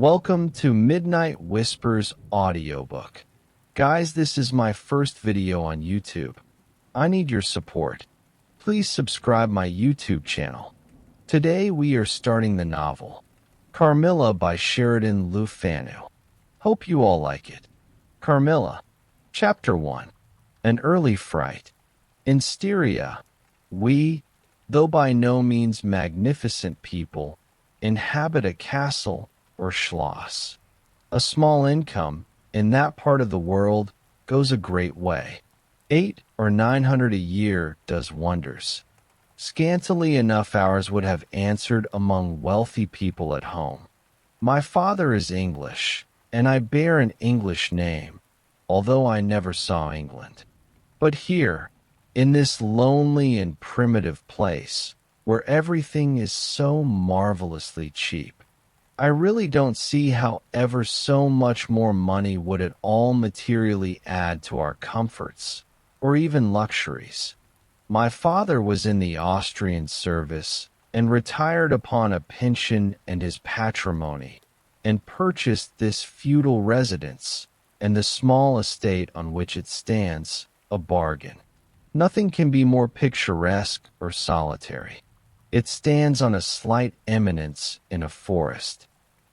Welcome to Midnight Whispers Audiobook. Guys, this is my first video on YouTube. I need your support. Please subscribe my YouTube channel. Today we are starting the novel, Carmilla by Sheridan Le Fanu. Hope you all like it. Carmilla, Chapter 1. An Early Fright. In Styria, we, though by no means magnificent people, inhabit a castle or schloss. A small income in that part of the world goes a great way. 800 or 900 a year does wonders. Scantily enough ours would have answered among wealthy people at home. My father is English, and I bear an English name, although I never saw England. But here, in this lonely and primitive place, where everything is so marvelously cheap, I really don't see how ever so much more money would at all materially add to our comforts, or even luxuries. My father was in the Austrian service, and retired upon a pension and his patrimony, and purchased this feudal residence, and the small estate on which it stands, a bargain. Nothing can be more picturesque or solitary. It stands on a slight eminence in a forest.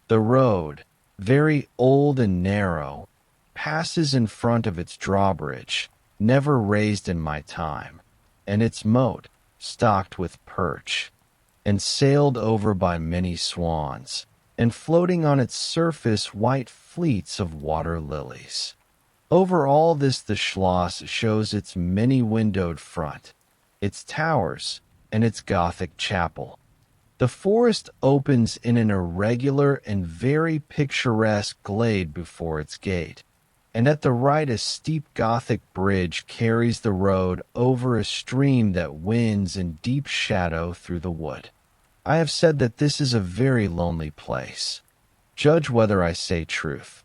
The road, very old and narrow, passes in front of its drawbridge, never raised in my time, and its moat, stocked with perch, and sailed over by many swans, and floating on its surface white fleets of water lilies. Over all this the schloss shows its many-windowed front, its towers, and its Gothic chapel. The forest opens in an irregular and very picturesque glade before its gate, and at the right a steep Gothic bridge carries the road over a stream that winds in deep shadow through the wood. I have said that this is a very lonely place. Judge whether I say truth.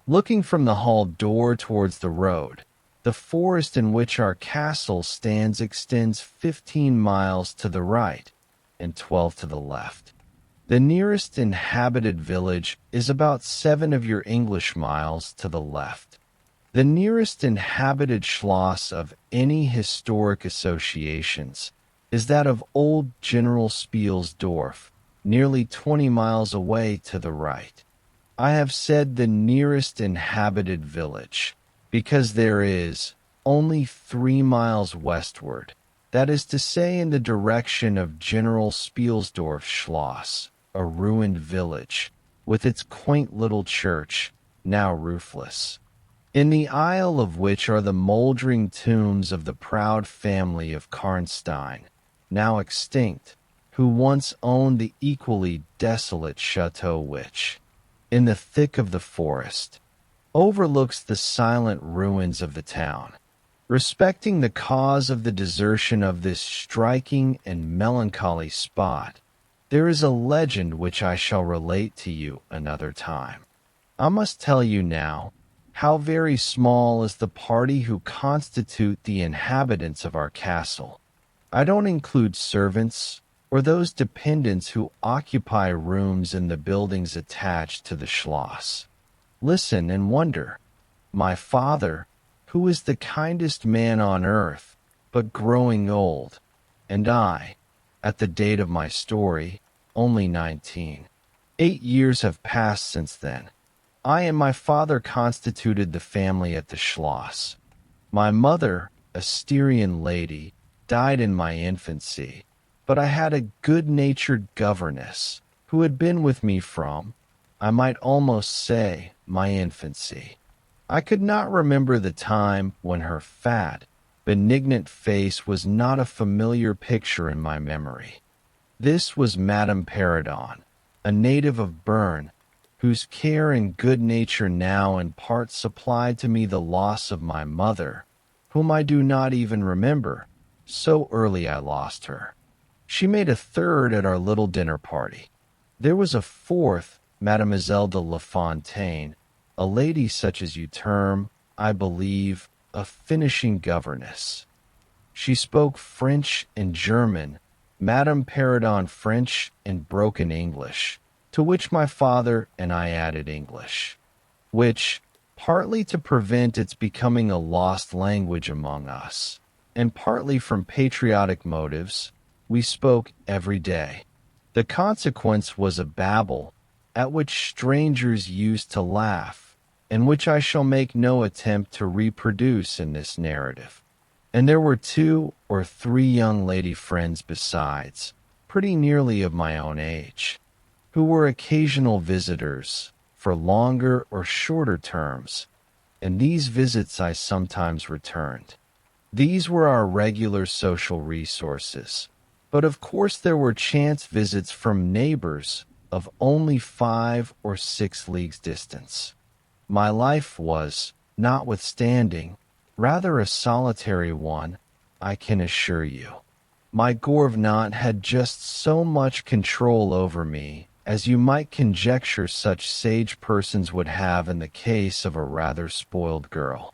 Looking from the hall door towards the road, the forest in which our castle stands extends 15 miles to the right and 12 to the left. The nearest inhabited village is about 7 of your English miles to the left. The nearest inhabited schloss of any historic associations is that of old General Spielsdorf, nearly 20 miles away to the right. I have said the nearest inhabited village, because there is only 3 miles westward, that is to say in the direction of General Spielsdorf Schloss, a ruined village, with its quaint little church, now roofless, in the aisle of which are the mouldering tombs of the proud family of Karnstein, now extinct, who once owned the equally desolate chateau which, in the thick of the forest, overlooks the silent ruins of the town. Respecting the cause of the desertion of this striking and melancholy spot, there is a legend which I shall relate to you another time. I must tell you now how very small is the party who constitute the inhabitants of our castle. I don't include servants or those dependents who occupy rooms in the buildings attached to the schloss. Listen and wonder. My father, who is the kindest man on earth, but growing old, and I, at the date of my story, only 19. 8 years have passed since then. I and my father constituted the family at the schloss. My mother, a Styrian lady, died in my infancy, but I had a good-natured governess who had been with me from, I might almost say, my infancy. I could not remember the time when her fat, benignant face was not a familiar picture in my memory. This was Madame Peridon, a native of Bern, whose care and good nature now in part supplied to me the loss of my mother, whom I do not even remember, so early I lost her. She made a third at our little dinner party. There was a fourth, Mademoiselle de La Fontaine, a lady such as you term, I believe, a finishing governess. She spoke French and German, Madame Peridon French and broken English, to which my father and I added English, which, partly to prevent its becoming a lost language among us, and partly from patriotic motives, we spoke every day. The consequence was a babble at which strangers used to laugh, and which I shall make no attempt to reproduce in this narrative. And there were 2 or 3 young lady friends besides, pretty nearly of my own age, who were occasional visitors for longer or shorter terms, and these visits I sometimes returned. These were our regular social resources, but of course there were chance visits from neighbors of only 5 or 6 leagues distance. My life was, notwithstanding, rather a solitary one, I can assure you. My gouvernante had just so much control over me as you might conjecture such sage persons would have in the case of a rather spoiled girl,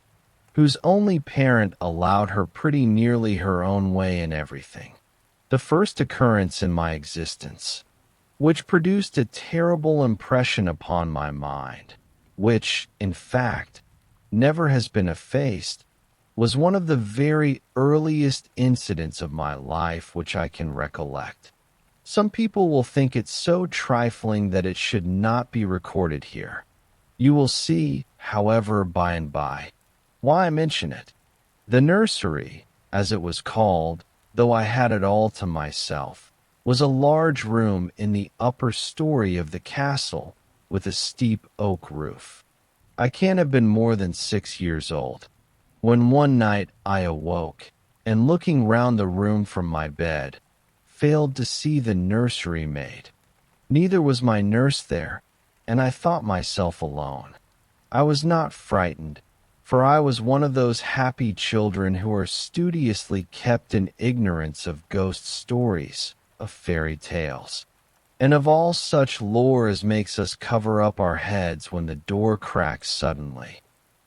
whose only parent allowed her pretty nearly her own way in everything. The first occurrence in my existence, which produced a terrible impression upon my mind, which, in fact, never has been effaced, was one of the very earliest incidents of my life which I can recollect. Some people will think it so trifling that it should not be recorded here. You will see, however, by and by, why I mention it. The nursery, as it was called, though I had it all to myself, was a large room in the upper story of the castle with a steep oak roof. I can't have been more than 6 years old, when one night I awoke, and looking round the room from my bed, failed to see the nursery maid. Neither was my nurse there, and I thought myself alone. I was not frightened, for I was one of those happy children who are studiously kept in ignorance of ghost stories, of fairy tales, and of all such lore as makes us cover up our heads when the door cracks suddenly,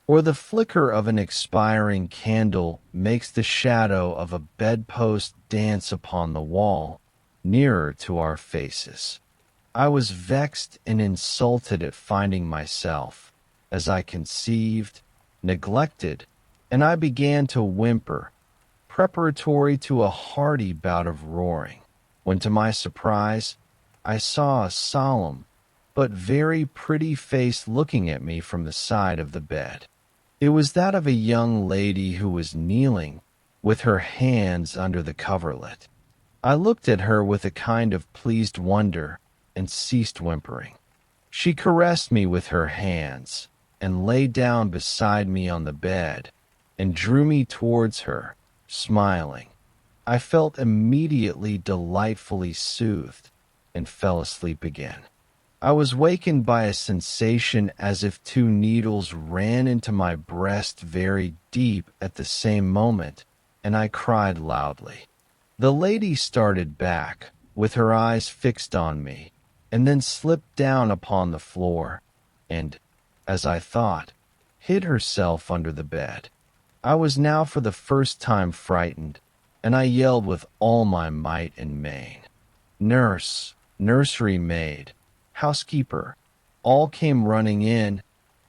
or the flicker of an expiring candle makes the shadow of a bedpost dance upon the wall, nearer to our faces. I was vexed and insulted at finding myself, as I conceived, neglected, and I began to whimper, preparatory to a hearty bout of roaring, when to my surprise I saw a solemn but very pretty face looking at me from the side of the bed. It was that of a young lady who was kneeling, with her hands under the coverlet. I looked at her with a kind of pleased wonder, and ceased whimpering. She caressed me with her hands, and lay down beside me on the bed, and drew me towards her, smiling. I felt immediately delightfully soothed, and fell asleep again. I was wakened by a sensation as if 2 needles ran into my breast very deep at the same moment, and I cried loudly. The lady started back, with her eyes fixed on me, and then slipped down upon the floor, and, as I thought, hid herself under the bed. I was now for the first time frightened, and I yelled with all my might and main. Nurse, nursery maid, housekeeper, all came running in,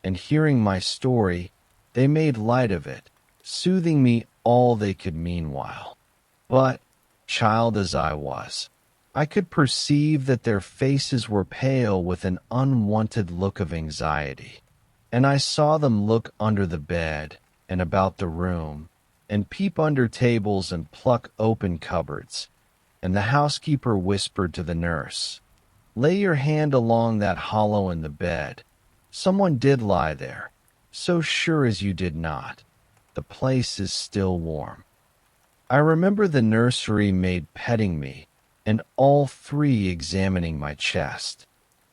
and hearing my story, they made light of it, soothing me all they could meanwhile. But, child as I was, I could perceive that their faces were pale with an unwonted look of anxiety, and I saw them look under the bed and about the room, and peep under tables and pluck open cupboards, and the housekeeper whispered to the nurse, "Lay your hand along that hollow in the bed. Someone did lie there, so sure as you did not. The place is still warm." I remember the nursery maid petting me, and all 3 examining my chest,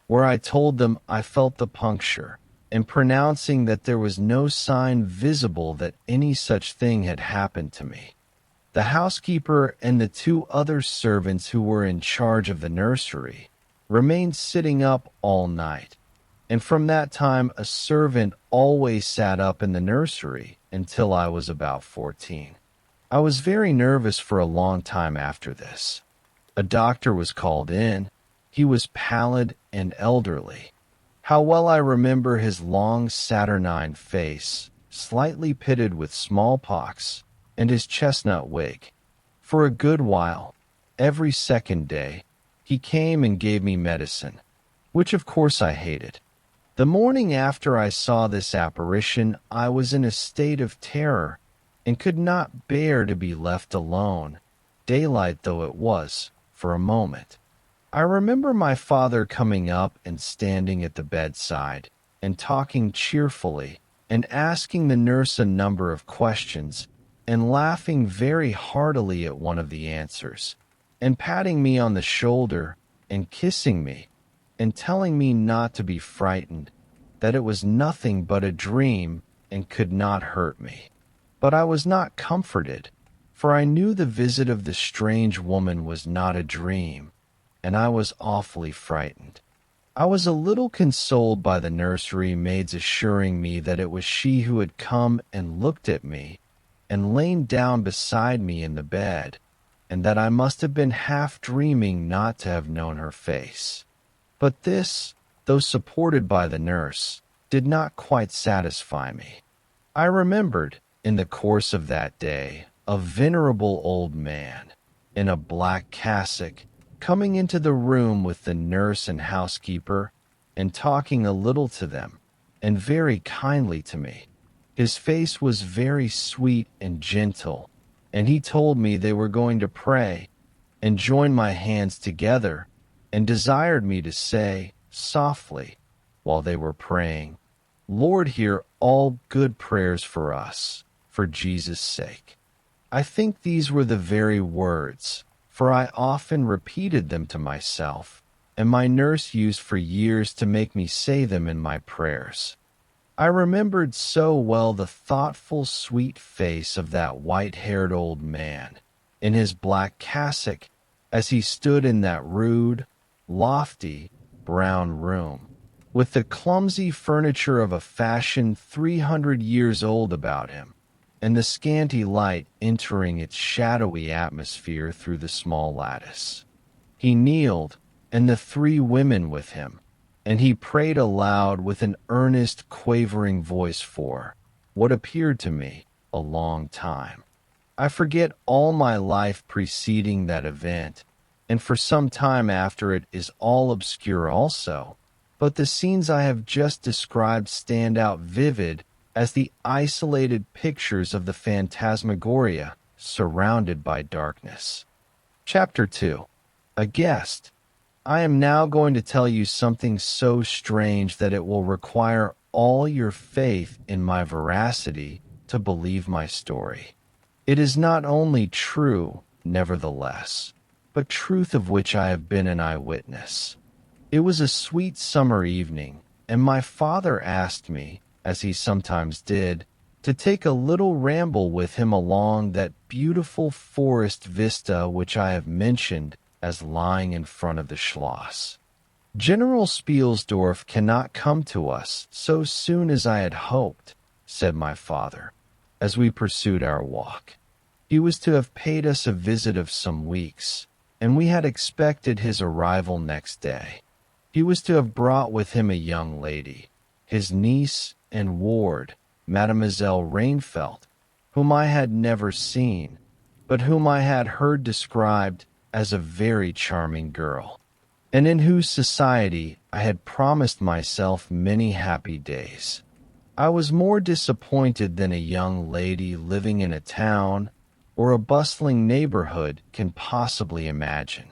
where I told them I felt the puncture, and pronouncing that there was no sign visible that any such thing had happened to me. The housekeeper and the 2 other servants who were in charge of the nursery remained sitting up all night, and from that time a servant always sat up in the nursery until I was about 14. I was very nervous for a long time after this. A doctor was called in. He was pallid and elderly. How well I remember his long saturnine face, slightly pitted with smallpox, and his chestnut wig. For a good while, every second day, he came and gave me medicine, which of course I hated. The morning after I saw this apparition, I was in a state of terror and could not bear to be left alone, daylight though it was, for a moment. I remember my father coming up and standing at the bedside and talking cheerfully and asking the nurse a number of questions and laughing very heartily at one of the answers and patting me on the shoulder and kissing me and telling me not to be frightened, that it was nothing but a dream and could not hurt me. But I was not comforted, for I knew the visit of the strange woman was not a dream, and I was awfully frightened. I was a little consoled by the nursery maid's assuring me that it was she who had come and looked at me and lain down beside me in the bed, and that I must have been half dreaming not to have known her face. But this, though supported by the nurse, did not quite satisfy me. I remembered, in the course of that day, a venerable old man, in a black cassock, coming into the room with the nurse and housekeeper, and talking a little to them, and very kindly to me. His face was very sweet and gentle, and he told me they were going to pray, and join my hands together, and desired me to say, softly, while they were praying, "Lord, hear all good prayers for us, for Jesus' sake." I think these were the very words, for I often repeated them to myself, and my nurse used for years to make me say them in my prayers. I remembered so well the thoughtful, sweet face of that white-haired old man, in his black cassock, as he stood in that rude, lofty, brown room, with the clumsy furniture of a fashion 300 years old about him, and the scanty light entering its shadowy atmosphere through the small lattice. He kneeled, and the 3 women with him, and he prayed aloud with an earnest, quavering voice for, what appeared to me, a long time. I forget all my life preceding that event, and for some time after it is all obscure also, but the scenes I have just described stand out vivid as the isolated pictures of the phantasmagoria surrounded by darkness. Chapter 2. A Guest. I am now going to tell you something so strange that it will require all your faith in my veracity to believe my story. It is not only true, nevertheless, but truth of which I have been an eyewitness. It was a sweet summer evening, and my father asked me, as he sometimes did, to take a little ramble with him along that beautiful forest vista which I have mentioned as lying in front of the Schloss. General Spielsdorf cannot come to us so soon as I had hoped, said my father, as we pursued our walk. He was to have paid us a visit of some weeks, and we had expected his arrival next day. He was to have brought with him a young lady, his niece and ward, Mademoiselle Rainfelt, whom I had never seen, but whom I had heard described as a very charming girl, and in whose society I had promised myself many happy days. I was more disappointed than a young lady living in a town or a bustling neighborhood can possibly imagine.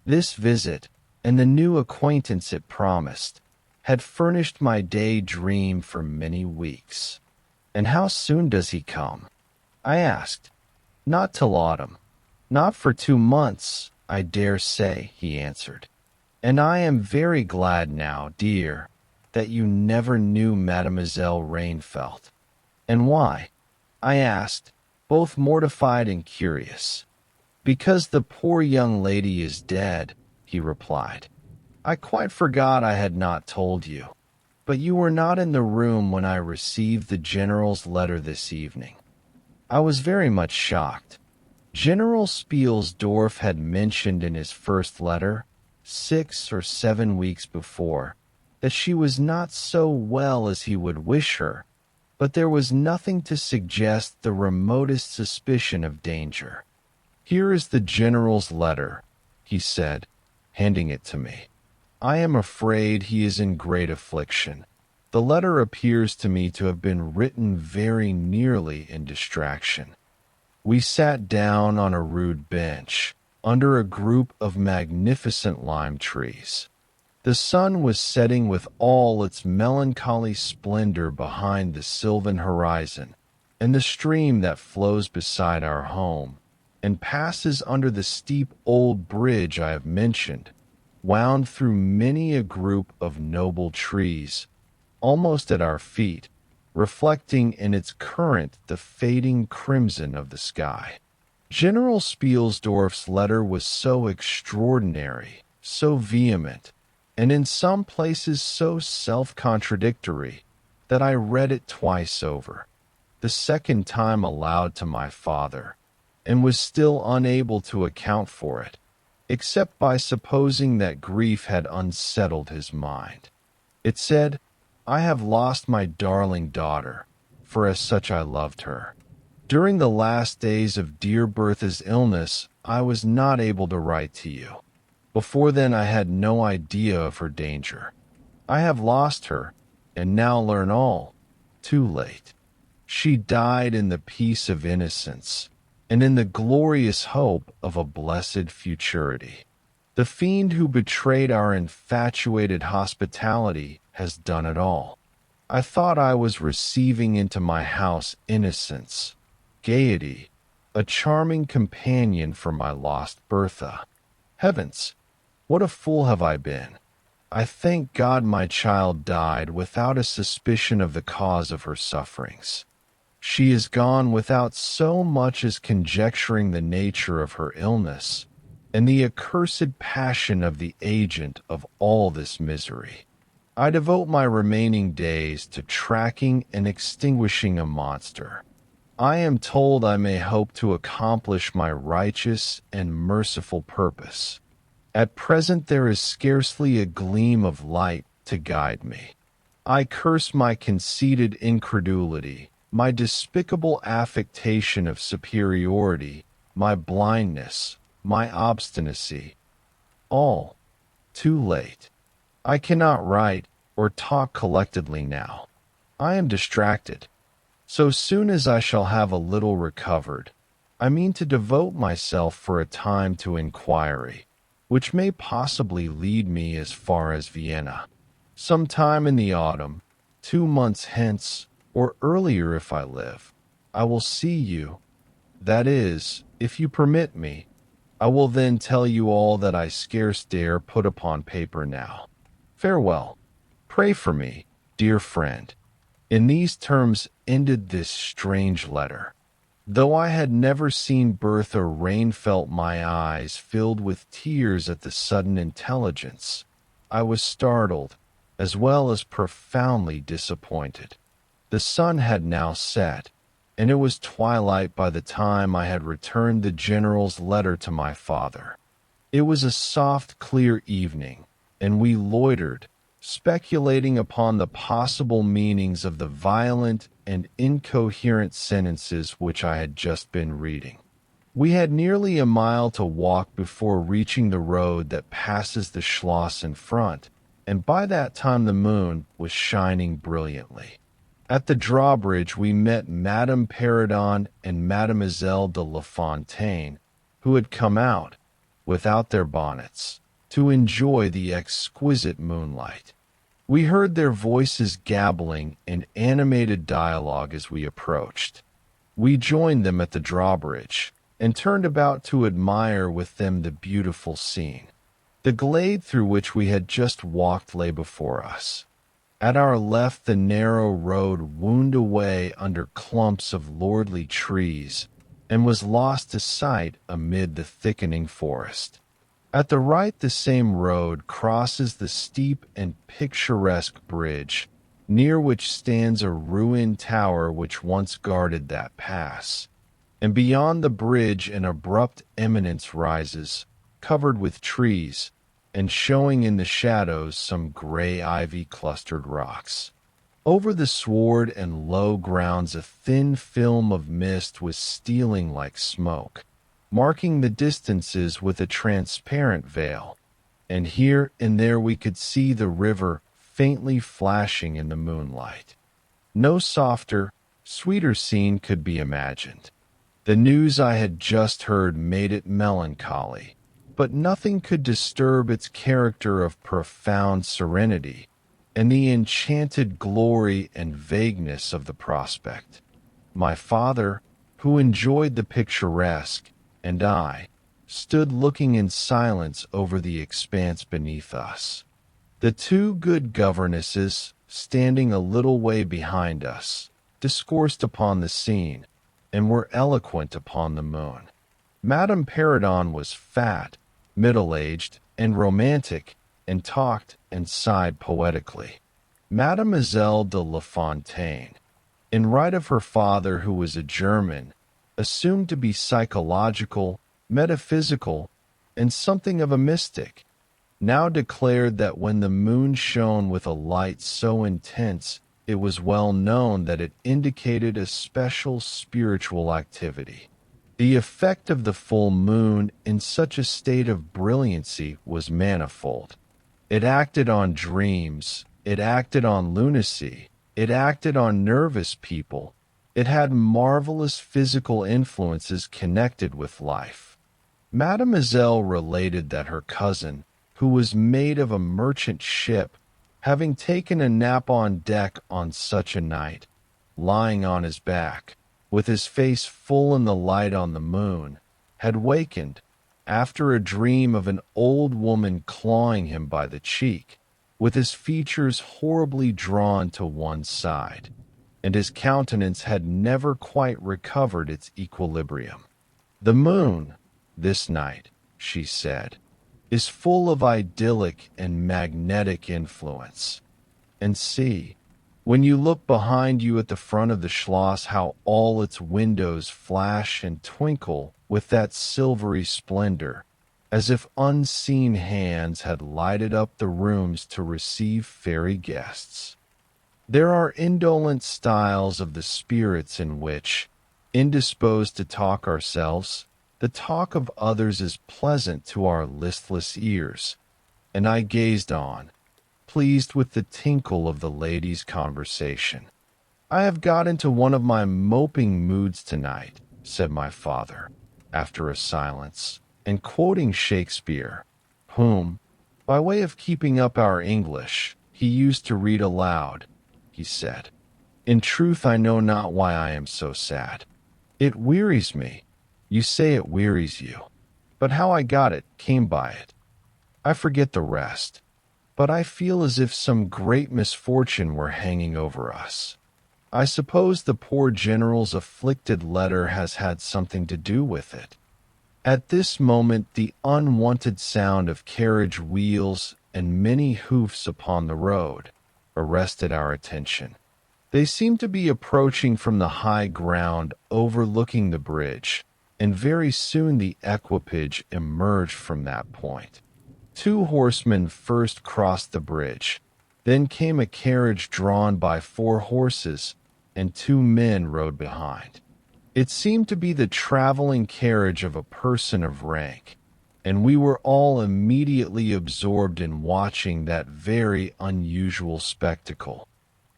This visit, and the new acquaintance it promised, had furnished my day dream for many weeks. "And how soon does he come?" I asked. "Not till autumn. Not for 2 months, I dare say," he answered. "And I am very glad now, dear, that you never knew Mademoiselle Rainfelt." "And why?" I asked, both mortified and curious. "Because the poor young lady is dead," he replied. "I quite forgot I had not told you, but you were not in the room when I received the General's letter this evening." I was very much shocked. General Spielsdorf had mentioned in his first letter 6 or 7 weeks before, that she was not so well as he would wish her, but there was nothing to suggest the remotest suspicion of danger. "Here is the general's letter," he said, handing it to me. "I am afraid he is in great affliction. The letter appears to me to have been written very nearly in distraction." We sat down on a rude bench, under a group of magnificent lime trees. The sun was setting with all its melancholy splendor behind the sylvan horizon, and the stream that flows beside our home, and passes under the steep old bridge I have mentioned, wound through many a group of noble trees, almost at our feet, reflecting in its current the fading crimson of the sky. General Spielsdorf's letter was so extraordinary, so vehement, and in some places so self-contradictory, that I read it twice over, the second time aloud to my father, and was still unable to account for it, except by supposing that grief had unsettled his mind. It said, "I have lost my darling daughter, for as such I loved her. During the last days of dear Bertha's illness, I was not able to write to you. Before then I had no idea of her danger. I have lost her, and now learn all, too late. She died in the peace of innocence, and in the glorious hope of a blessed futurity. The fiend who betrayed our infatuated hospitality has done it all. I thought I was receiving into my house innocence, gaiety, a charming companion for my lost Bertha. Heavens, what a fool have I been! I thank God my child died without a suspicion of the cause of her sufferings. She is gone without so much as conjecturing the nature of her illness, and the accursed passion of the agent of all this misery. I devote my remaining days to tracking and extinguishing a monster. I am told I may hope to accomplish my righteous and merciful purpose. At present there is scarcely a gleam of light to guide me. I curse my conceited incredulity, my despicable affectation of superiority, my blindness, my obstinacy. All too late. I cannot write or talk collectedly now. I am distracted. So soon as I shall have a little recovered, I mean to devote myself for a time to inquiry, which may possibly lead me as far as Vienna. Some time in the autumn, 2 months hence, or earlier if I live, I will see you. That is, if you permit me. I will then tell you all that I scarce dare put upon paper now. Farewell. Pray for me, dear friend." In these terms ended this strange letter. Though I had never seen Bertha, rain felt my eyes filled with tears at the sudden intelligence. I was startled, as well as profoundly disappointed. The sun had now set, and it was twilight by the time I had returned the general's letter to my father. It was a soft, clear evening, and we loitered, speculating upon the possible meanings of the violent and incoherent sentences which I had just been reading. We had nearly a mile to walk before reaching the road that passes the Schloss in front, and by that time the moon was shining brilliantly. At the drawbridge we met Madame Perrodon and Mademoiselle de La Fontaine, who had come out, without their bonnets, to enjoy the exquisite moonlight. We heard their voices gabbling in animated dialogue as we approached. We joined them at the drawbridge, and turned about to admire with them the beautiful scene. The glade through which we had just walked lay before us. At our left the narrow road wound away under clumps of lordly trees, and was lost to sight amid the thickening forest. At the right the same road crosses the steep and picturesque bridge, near which stands a ruined tower which once guarded that pass, and beyond the bridge an abrupt eminence rises, covered with trees, and showing in the shadows some gray ivy-clustered rocks. Over the sward and low grounds a thin film of mist was stealing like smoke, marking the distances with a transparent veil, and here and there we could see the river faintly flashing in the moonlight. No softer, sweeter scene could be imagined. The news I had just heard made it melancholy, but nothing could disturb its character of profound serenity and the enchanted glory and vagueness of the prospect. My father, who enjoyed the picturesque, and I, stood looking in silence over the expanse beneath us. The two good governesses, standing a little way behind us, discoursed upon the scene, and were eloquent upon the moon. Madame Perrodon was fat, middle-aged, and romantic, and talked and sighed poetically. Mademoiselle de La Fontaine, in right of her father who was a German, assumed to be psychological, metaphysical, and something of a mystic, now declared that when the moon shone with a light so intense it was well known that it indicated a special spiritual activity. The effect of the full moon in such a state of brilliancy was manifold. It acted on dreams, it acted on lunacy, it acted on nervous people, it had marvelous physical influences connected with life. Mademoiselle related that her cousin, who was mate of a merchant ship, having taken a nap on deck on such a night, lying on his back, with his face full in the light on the moon, had wakened, after a dream of an old woman clawing him by the cheek, with his features horribly drawn to one side, and his countenance had never quite recovered its equilibrium. The moon, this night, she said, is full of idyllic and magnetic influence. And see, when you look behind you at the front of the Schloss, how all its windows flash and twinkle with that silvery splendor, as if unseen hands had lighted up the rooms to receive fairy guests. There are indolent styles of the spirits in which, indisposed to talk ourselves, the talk of others is pleasant to our listless ears, and I gazed on, pleased with the tinkle of the ladies' conversation. "I have got into one of my moping moods tonight," said my father, after a silence, and quoting Shakespeare, whom, by way of keeping up our English, he used to read aloud, he said, "In truth, I know not why I am so sad. It wearies me. You say it wearies you. But how I got it, came by it. I forget the rest. But I feel as if some great misfortune were hanging over us. I suppose the poor general's afflicted letter has had something to do with it." At this moment the unwonted sound of carriage wheels and many hoofs upon the road arrested our attention. They seemed to be approaching from the high ground overlooking the bridge, and very soon the equipage emerged from that point. Two horsemen first crossed the bridge, then came a carriage drawn by 4 horses, and 2 men rode behind. It seemed to be the traveling carriage of a person of rank, and we were all immediately absorbed in watching that very unusual spectacle.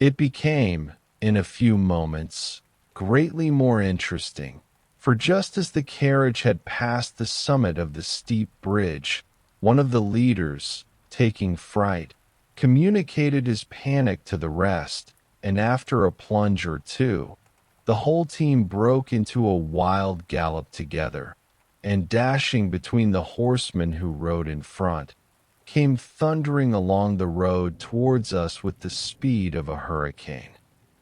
It became, in a few moments, greatly more interesting, for just as the carriage had passed the summit of the steep bridge, one of the leaders, taking fright, communicated his panic to the rest, and after a plunge or two, the whole team broke into a wild gallop together, and dashing between the horsemen who rode in front, came thundering along the road towards us with the speed of a hurricane.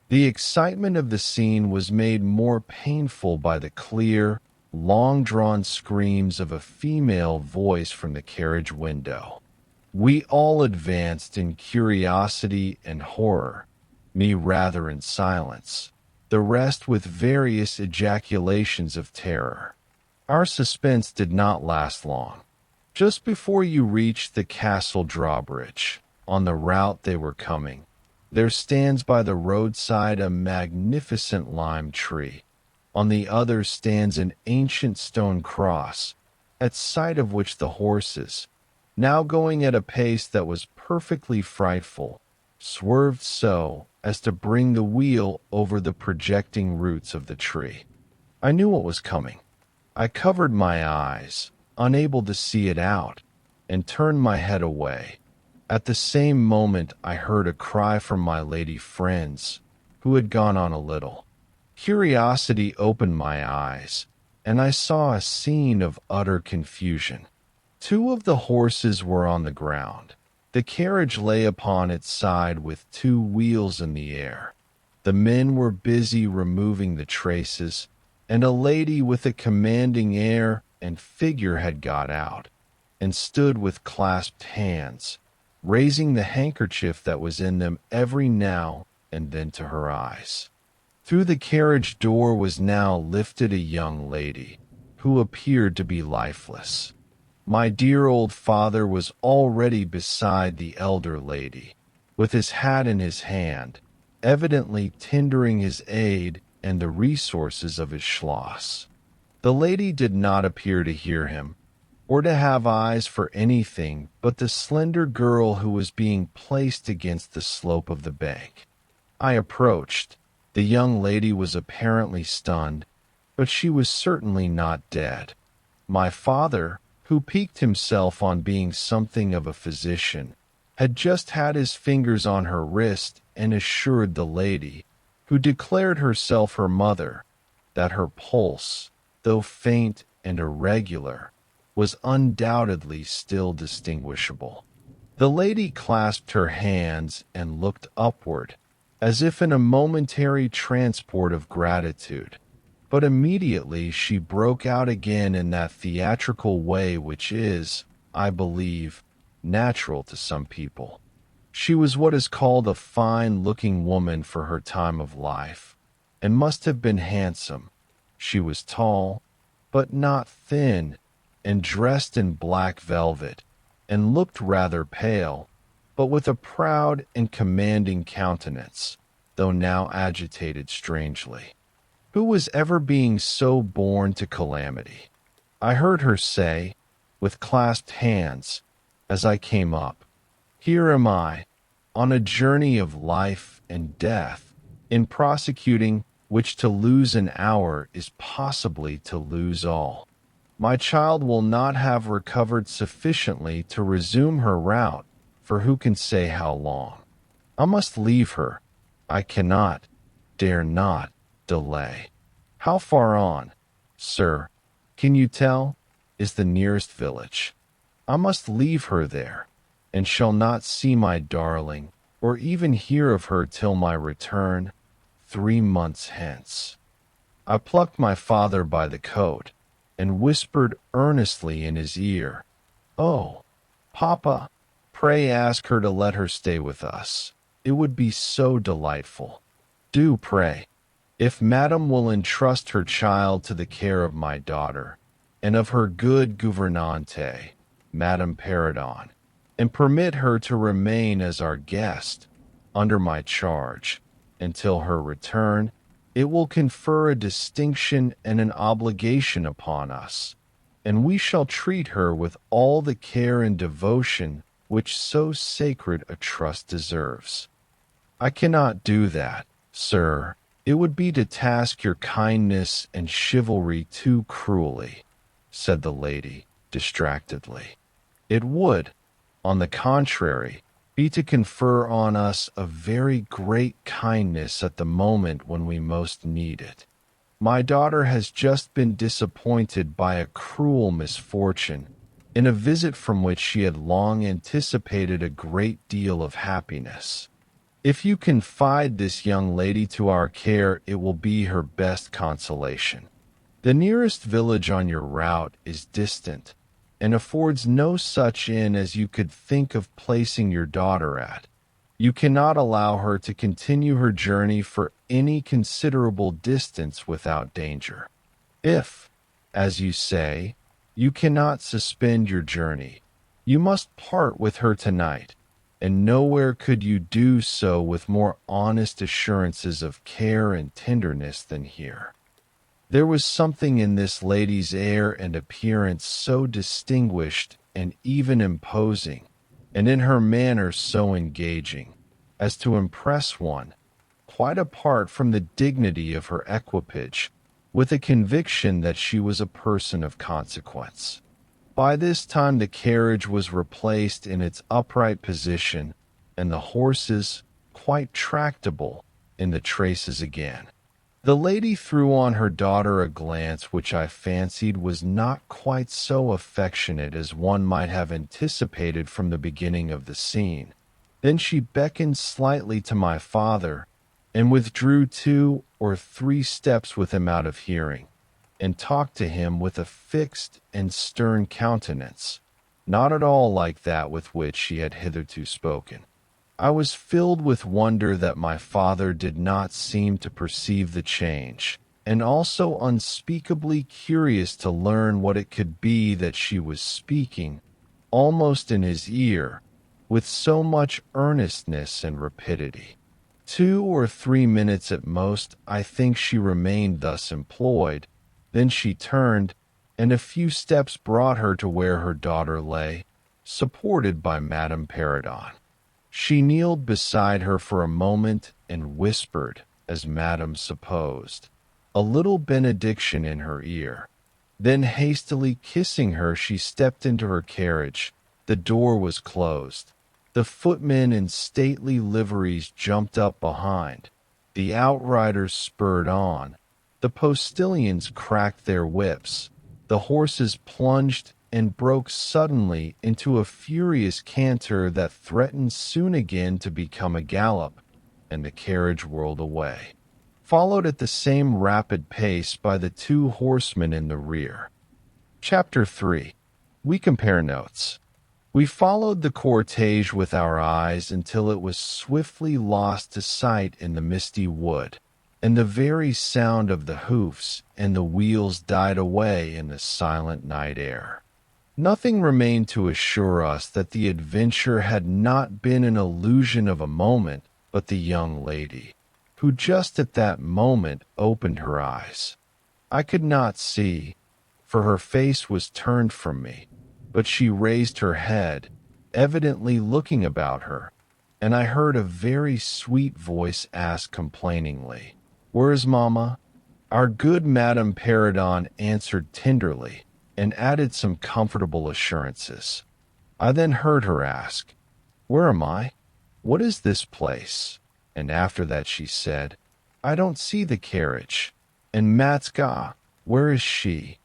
The excitement of the scene was made more painful by the clear, long-drawn screams of a female voice from the carriage window. We all advanced in curiosity and horror, me rather in silence, the rest with various ejaculations of terror. Our suspense did not last long. Just before you reach the castle drawbridge, on the route they were coming, there stands by the roadside a magnificent lime tree. On the other stands an ancient stone cross, at sight of which the horses, now going at a pace that was perfectly frightful, swerved so as to bring the wheel over the projecting roots of the tree. I knew what was coming. I covered my eyes, unable to see it out, and turned my head away. At the same moment I heard a cry from my lady friends, who had gone on a little. Curiosity opened my eyes, and I saw a scene of utter confusion. Two of the horses were on the ground. The carriage lay upon its side with two wheels in the air. The men were busy removing the traces, and a lady with a commanding air and figure had got out, and stood with clasped hands, raising the handkerchief that was in them every now and then to her eyes. Through the carriage door was now lifted a young lady, who appeared to be lifeless. My dear old father was already beside the elder lady, with his hat in his hand, evidently tendering his aid and the resources of his Schloss. The lady did not appear to hear him, or to have eyes for anything but the slender girl who was being placed against the slope of the bank. I approached. The young lady was apparently stunned, but she was certainly not dead. My father, who piqued himself on being something of a physician, had just had his fingers on her wrist and assured the lady, who declared herself her mother, that her pulse, though faint and irregular, was undoubtedly still distinguishable. The lady clasped her hands and looked upward, as if in a momentary transport of gratitude. But immediately she broke out again in that theatrical way which is, I believe, natural to some people. She was what is called a fine-looking woman for her time of life, and must have been handsome. She was tall, but not thin, and dressed in black velvet, and looked rather pale, but with a proud and commanding countenance, though now agitated strangely. Who was ever being so born to calamity? I heard her say, with clasped hands, as I came up, "Here am I, on a journey of life and death, in prosecuting which to lose an hour is possibly to lose all. My child will not have recovered sufficiently to resume her route, for who can say how long? I must leave her. I cannot, dare not, delay." "How far on, sir, can you tell, is the nearest village? I must leave her there, and shall not see my darling, or even hear of her till my return, 3 months hence." I plucked my father by the coat, and whispered earnestly in his ear, "Oh, Papa, pray ask her to let her stay with us. It would be so delightful. Do pray. If Madame will entrust her child to the care of my daughter, and of her good gouvernante, Madame Peridon, and permit her to remain as our guest, under my charge, until her return, it will confer a distinction and an obligation upon us, and we shall treat her with all the care and devotion which so sacred a trust deserves." "I cannot do that, sir. It would be to task your kindness and chivalry too cruelly," said the lady, distractedly. "It would, on the contrary, be to confer on us a very great kindness at the moment when we most need it. My daughter has just been disappointed by a cruel misfortune, in a visit from which she had long anticipated a great deal of happiness. If you confide this young lady to our care, it will be her best consolation. The nearest village on your route is distant, and affords no such inn as you could think of placing your daughter at. You cannot allow her to continue her journey for any considerable distance without danger. If, as you say, You cannot suspend your journey. You must part with her tonight, and nowhere could you do so with more honest assurances of care and tenderness than here. There was something in this lady's air and appearance so distinguished and even imposing, and in her manner so engaging, as to impress one, quite apart from the dignity of her equipage, with a conviction that she was a person of consequence. By this time the carriage was replaced in its upright position, and the horses, quite tractable, in the traces again. The lady threw on her daughter a glance which I fancied was not quite so affectionate as one might have anticipated from the beginning of the scene. Then she beckoned slightly to my father, and withdrew 2 or 3 steps with him out of hearing, and talked to him with a fixed and stern countenance, not at all like that with which she had hitherto spoken. I was filled with wonder that my father did not seem to perceive the change, and also unspeakably curious to learn what it could be that she was speaking, almost in his ear, with so much earnestness and rapidity. 2 or 3 minutes at most, I think she remained thus employed. Then she turned, and a few steps brought her to where her daughter lay, supported by Madame Perrodon. She kneeled beside her for a moment and whispered, as Madame supposed, a little benediction in her ear. Then hastily kissing her, she stepped into her carriage. The door was closed. The footmen in stately liveries jumped up behind. The outriders spurred on. The postilions cracked their whips. The horses plunged and broke suddenly into a furious canter that threatened soon again to become a gallop, and the carriage whirled away, followed at the same rapid pace by the 2 horsemen in the rear. Chapter 3. We compare notes. We followed the cortege with our eyes until it was swiftly lost to sight in the misty wood, and the very sound of the hoofs and the wheels died away in the silent night air. Nothing remained to assure us that the adventure had not been an illusion of a moment, but the young lady, who just at that moment opened her eyes. I could not see, for her face was turned from me, but she raised her head, evidently looking about her, and I heard a very sweet voice ask complainingly, "Where is Mamma?" Our good Madame Perrodon answered tenderly, and added some comfortable assurances. I then heard her ask, "Where am I? What is this place?" And after that she said, "I don't see the carriage. And Matska, where is she?"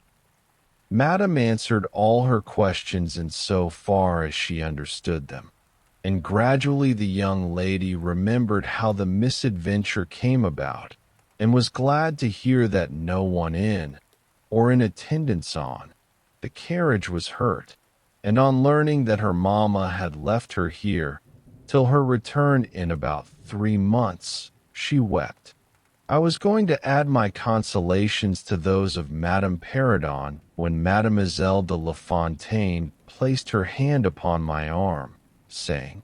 Madame answered all her questions in so far as she understood them, and gradually the young lady remembered how the misadventure came about, and was glad to hear that no one in, or in attendance on, the carriage was hurt, and on learning that her mamma had left her here till her return in about 3 months, she wept. I was going to add my consolations to those of Madame Perrodon when Mademoiselle de La Fontaine placed her hand upon my arm, saying,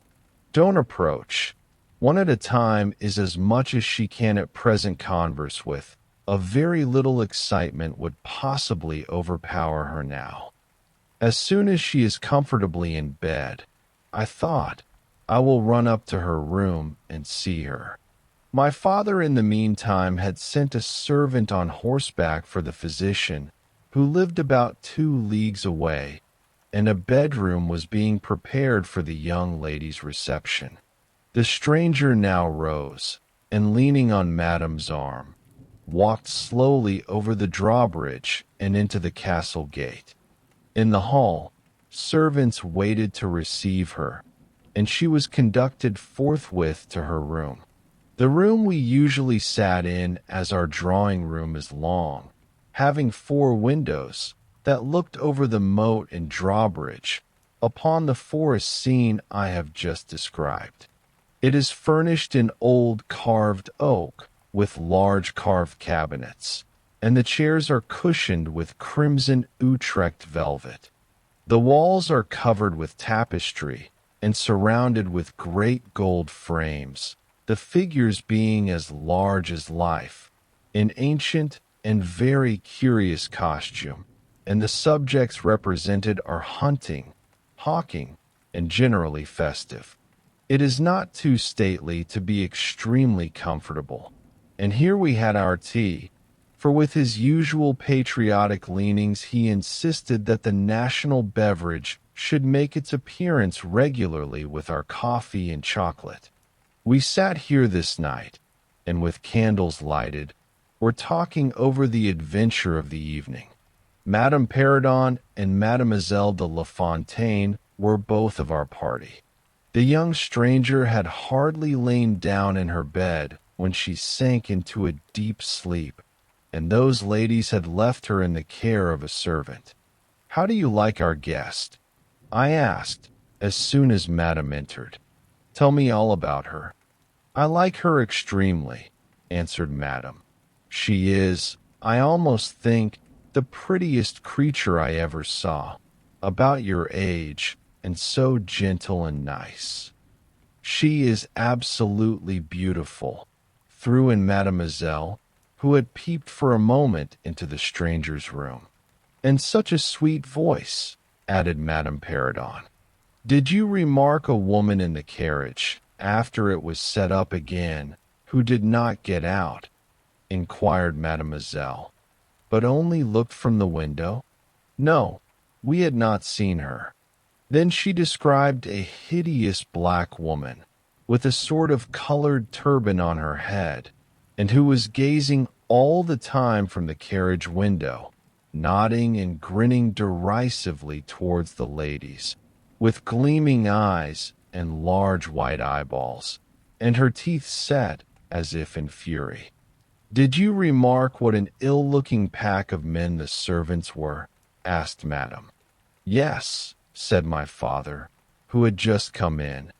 "Don't approach. One at a time is as much as she can at present converse with. A very little excitement would possibly overpower her now. As soon as she is comfortably in bed, I thought, I will run up to her room and see her." My father in the meantime had sent a servant on horseback for the physician, who lived about 2 leagues away, and a bedroom was being prepared for the young lady's reception. The stranger now rose, and leaning on Madame's arm, walked slowly over the drawbridge and into the castle gate. In the hall, servants waited to receive her, and she was conducted forthwith to her room. The room we usually sat in, as our drawing room is long, having 4 windows that looked over the moat and drawbridge upon the forest scene I have just described. It is furnished in old carved oak, with large carved cabinets, and the chairs are cushioned with crimson Utrecht velvet. The walls are covered with tapestry and surrounded with great gold frames, the figures being as large as life, in ancient and very curious costume, and the subjects represented are hunting, hawking, and generally festive. It is not too stately to be extremely comfortable, and here we had our tea, for with his usual patriotic leanings he insisted that the national beverage should make its appearance regularly with our coffee and chocolate. We sat here this night, and with candles lighted, were talking over the adventure of the evening. Madame Perrodon and Mademoiselle de La Fontaine were both of our party. The young stranger had hardly lain down in her bed when she sank into a deep sleep, and those ladies had left her in the care of a servant. "How do you like our guest?" I asked, as soon as Madame entered. "Tell me all about her." "I like her extremely," answered Madame. "She is, I almost think, the prettiest creature I ever saw, about your age, and so gentle and nice." "She is absolutely beautiful," threw in Mademoiselle, who had peeped for a moment into the stranger's room. "And such a sweet voice," added Madame Perrodon. "Did you remark a woman in the carriage, after it was set up again, who did not get out?" inquired Mademoiselle, "but only looked from the window?" "No, we had not seen her." Then she described a hideous black woman, with a sort of colored turban on her head, and who was gazing all the time from the carriage window, nodding and grinning derisively towards the ladies, with gleaming eyes and large white eyeballs, and her teeth set as if in fury. "Did you remark what an ill-looking pack of men the servants were?" asked Madame. "Yes," said my father, who had just come in.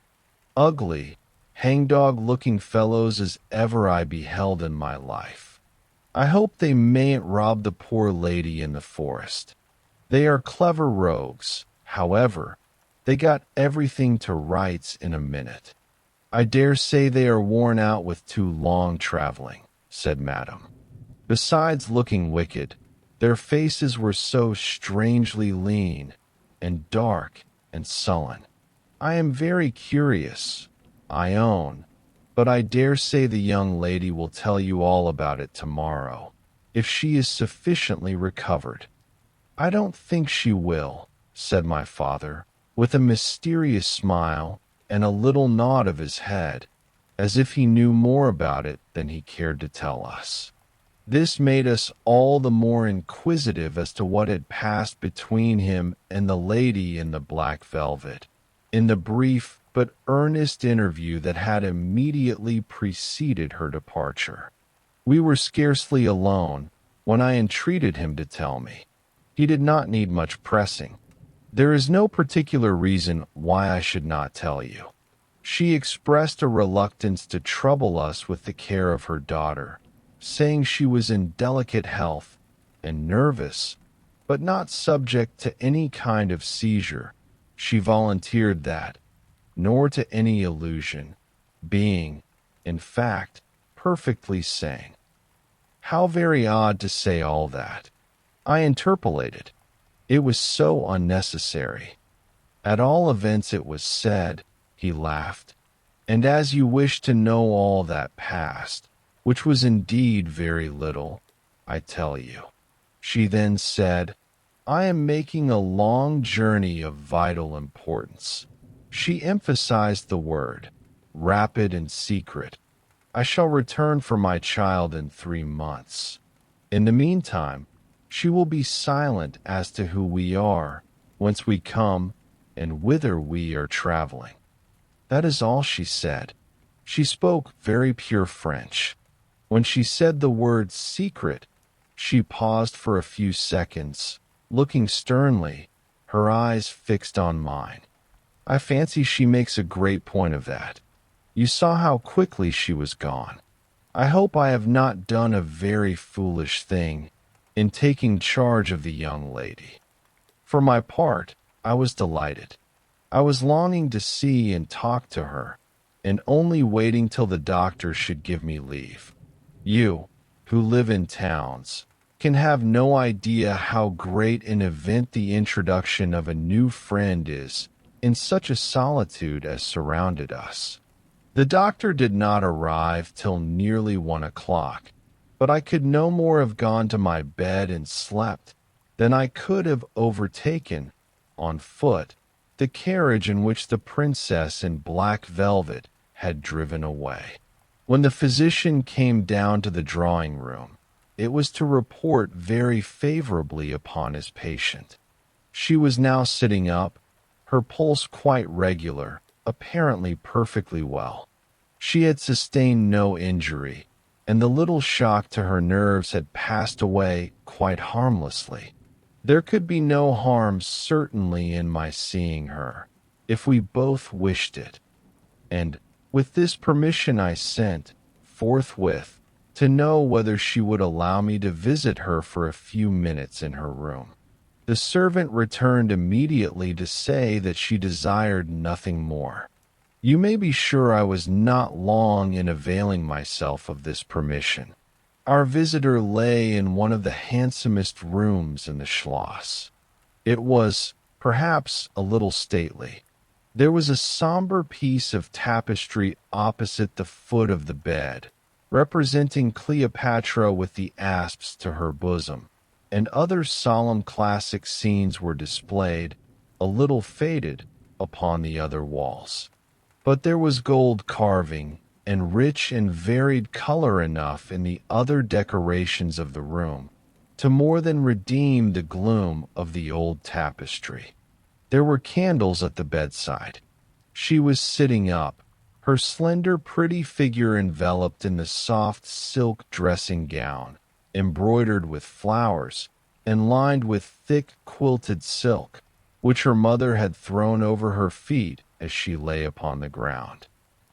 "Ugly, hangdog-looking fellows as ever I beheld in my life. I hope they mayn't rob the poor lady in the forest. They are clever rogues, however. They got everything to rights in a minute. I dare say they are worn out with too long traveling," said Madame. "Besides looking wicked, their faces were so strangely lean, and dark, and sullen. I am very curious, I own, but I dare say the young lady will tell you all about it tomorrow, if she is sufficiently recovered." "I don't think she will," said my father, with a mysterious smile and a little nod of his head, as if he knew more about it than he cared to tell us. This made us all the more inquisitive as to what had passed between him and the lady in the black velvet, in the brief but earnest interview that had immediately preceded her departure. We were scarcely alone when I entreated him to tell me. He did not need much pressing. "There is no particular reason why I should not tell you. She expressed a reluctance to trouble us with the care of her daughter, saying she was in delicate health and nervous, but not subject to any kind of seizure. She volunteered that, nor to any illusion, being, in fact, perfectly sane." "How very odd to say all that," I interpolated. "It was so unnecessary." "At all events it was said," he laughed. "And as you wish to know all that passed, which was indeed very little, I tell you." She then said, "I am making a long journey of vital importance." She emphasized the word, rapid and secret. "I shall return for my child in 3 months. In the meantime, she will be silent as to who we are, whence we come, and whither we are traveling." That is all she said. She spoke very pure French. When she said the word secret, she paused for a few seconds, looking sternly, her eyes fixed on mine. I fancy she makes a great point of that. You saw how quickly she was gone. I hope I have not done a very foolish thing in taking charge of the young lady. For my part, I was delighted. I was longing to see and talk to her, and only waiting till the doctor should give me leave. You, who live in towns, can have no idea how great an event the introduction of a new friend is in such a solitude as surrounded us. The doctor did not arrive till nearly 1 o'clock, but I could no more have gone to my bed and slept than I could have overtaken, on foot, the carriage in which the princess in black velvet had driven away. When the physician came down to the drawing room, it was to report very favorably upon his patient. She was now sitting up, her pulse quite regular, apparently perfectly well. She had sustained no injury, and the little shock to her nerves had passed away quite harmlessly. There could be no harm certainly in my seeing her, if we both wished it, and with this permission I sent, forthwith, to know whether she would allow me to visit her for a few minutes in her room. The servant returned immediately to say that she desired nothing more. You may be sure I was not long in availing myself of this permission. Our visitor lay in one of the handsomest rooms in the Schloss. It was, perhaps, a little stately. There was a somber piece of tapestry opposite the foot of the bed, representing Cleopatra with the asps to her bosom, and other solemn classic scenes were displayed, a little faded, upon the other walls. But there was gold carving and rich and varied color enough in the other decorations of the room to more than redeem the gloom of the old tapestry. There were candles at the bedside. She was sitting up, her slender, pretty figure enveloped in the soft silk dressing gown, embroidered with flowers and lined with thick quilted silk, which her mother had thrown over her feet as she lay upon the ground.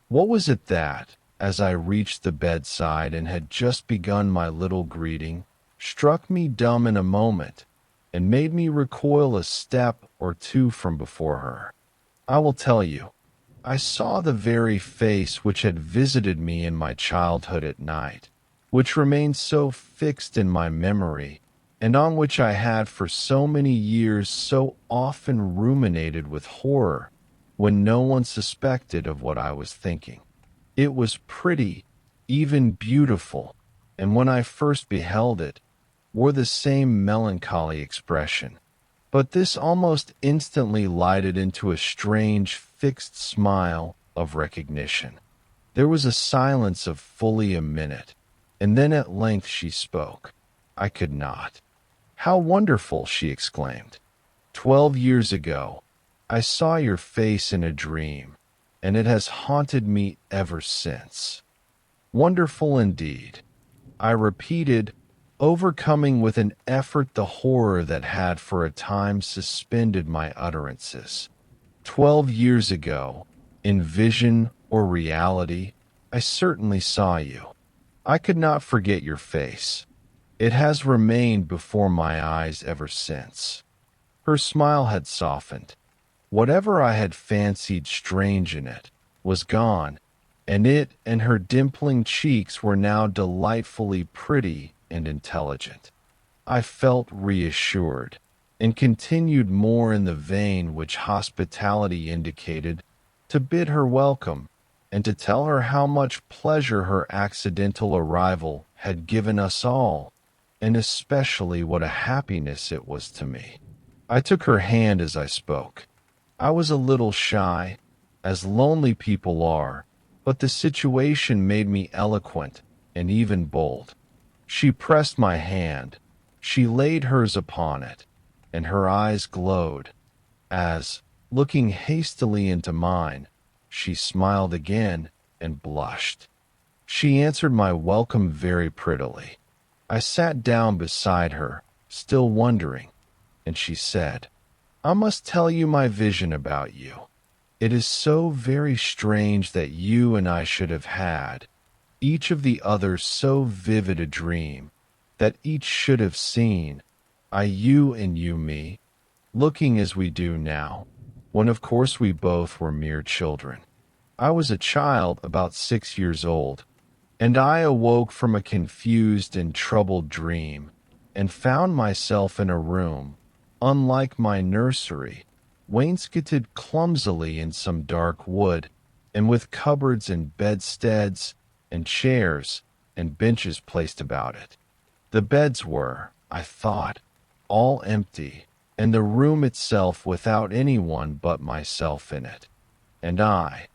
What was it that, as I reached the bedside and had just begun my little greeting, struck me dumb in a moment, and made me recoil a step or two from before her? I will tell you. I saw the very face which had visited me in my childhood at night, which remained so fixed in my memory, and on which I had for so many years so often ruminated with horror, when no one suspected of what I was thinking. It was pretty, even beautiful, and when I first beheld it, wore the same melancholy expression. But this almost instantly lighted into a strange, fixed smile of recognition. There was a silence of fully a minute, and then at length she spoke. I could not. "How wonderful!" she exclaimed. "12 years ago, I saw your face in a dream, and it has haunted me ever since." "Wonderful indeed," I repeated, overcoming with an effort the horror that had for a time suspended my utterances. 12 years ago, in vision or reality, I certainly saw you. I could not forget your face. It has remained before my eyes ever since." Her smile had softened. Whatever I had fancied strange in it was gone, and it and her dimpling cheeks were now delightfully pretty and intelligent. I felt reassured, and continued more in the vein which hospitality indicated, to bid her welcome, and to tell her how much pleasure her accidental arrival had given us all, and especially what a happiness it was to me. I took her hand as I spoke. I was a little shy, as lonely people are, but the situation made me eloquent and even bold. She pressed my hand, she laid hers upon it, and her eyes glowed, as, looking hastily into mine, she smiled again and blushed. She answered my welcome very prettily. I sat down beside her, still wondering, and she said, "I must tell you my vision about you. It is so very strange that you and I should have had, each of the others so vivid a dream that each should have seen, I you and you me, looking as we do now, when of course we both were mere children. I was a child about 6 years old, and I awoke from a confused and troubled dream and found myself in a room, unlike my nursery, wainscoted clumsily in some dark wood, and with cupboards and bedsteads and chairs and benches placed about it. The beds were, I thought, all empty, and the room itself without anyone but myself in it. And I,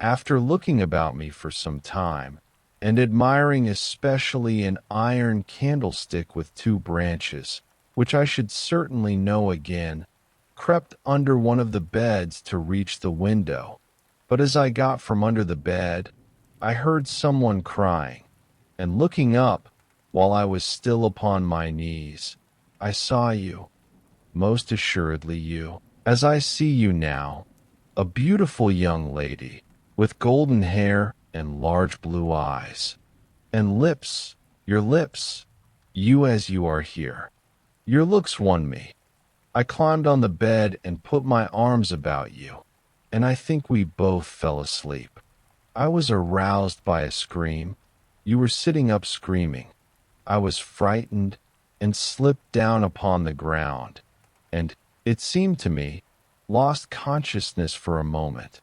after looking about me for some time, and admiring especially an iron candlestick with 2 branches, which I should certainly know again, crept under one of the beds to reach the window. But as I got from under the bed, I heard someone crying, and looking up, while I was still upon my knees, I saw you, most assuredly you, as I see you now, a beautiful young lady, with golden hair and large blue eyes, and lips, your lips, you as you are here. Your looks won me. I climbed on the bed and put my arms about you, and I think we both fell asleep. I was aroused by a scream. You were sitting up screaming. I was frightened and slipped down upon the ground, and, it seemed to me, lost consciousness for a moment.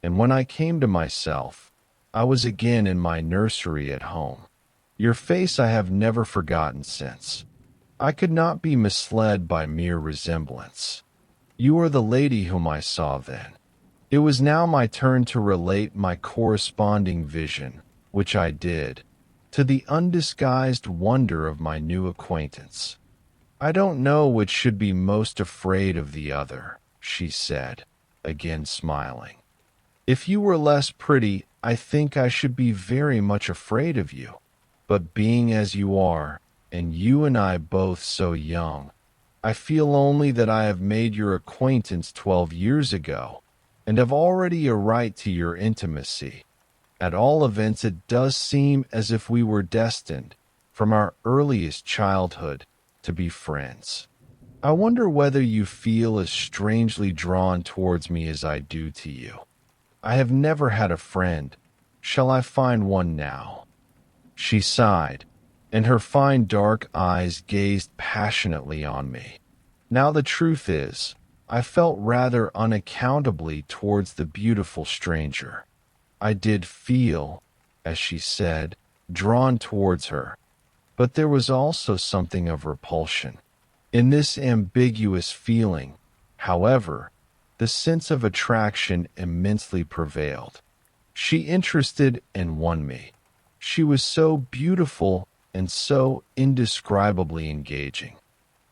And when I came to myself, I was again in my nursery at home. Your face I have never forgotten since. I could not be misled by mere resemblance. You are the lady whom I saw then. It was now my turn to relate my corresponding vision, which I did, to the undisguised wonder of my new acquaintance. I don't know which should be most afraid of the other, she said, again smiling. If you were less pretty, I think I should be very much afraid of you. But being as you are, and you and I both so young, I feel only that I have made your acquaintance 12 years ago, and have already a right to your intimacy. At all events, it does seem as if we were destined, from our earliest childhood, to be friends. I wonder whether you feel as strangely drawn towards me as I do to you. I have never had a friend. Shall I find one now? She sighed, and her fine dark eyes gazed passionately on me. Now the truth is, I felt rather unaccountably towards the beautiful stranger. I did feel, as she said, drawn towards her, but there was also something of repulsion. In this ambiguous feeling, however, the sense of attraction immensely prevailed. She interested and won me. She was so beautiful and so indescribably engaging.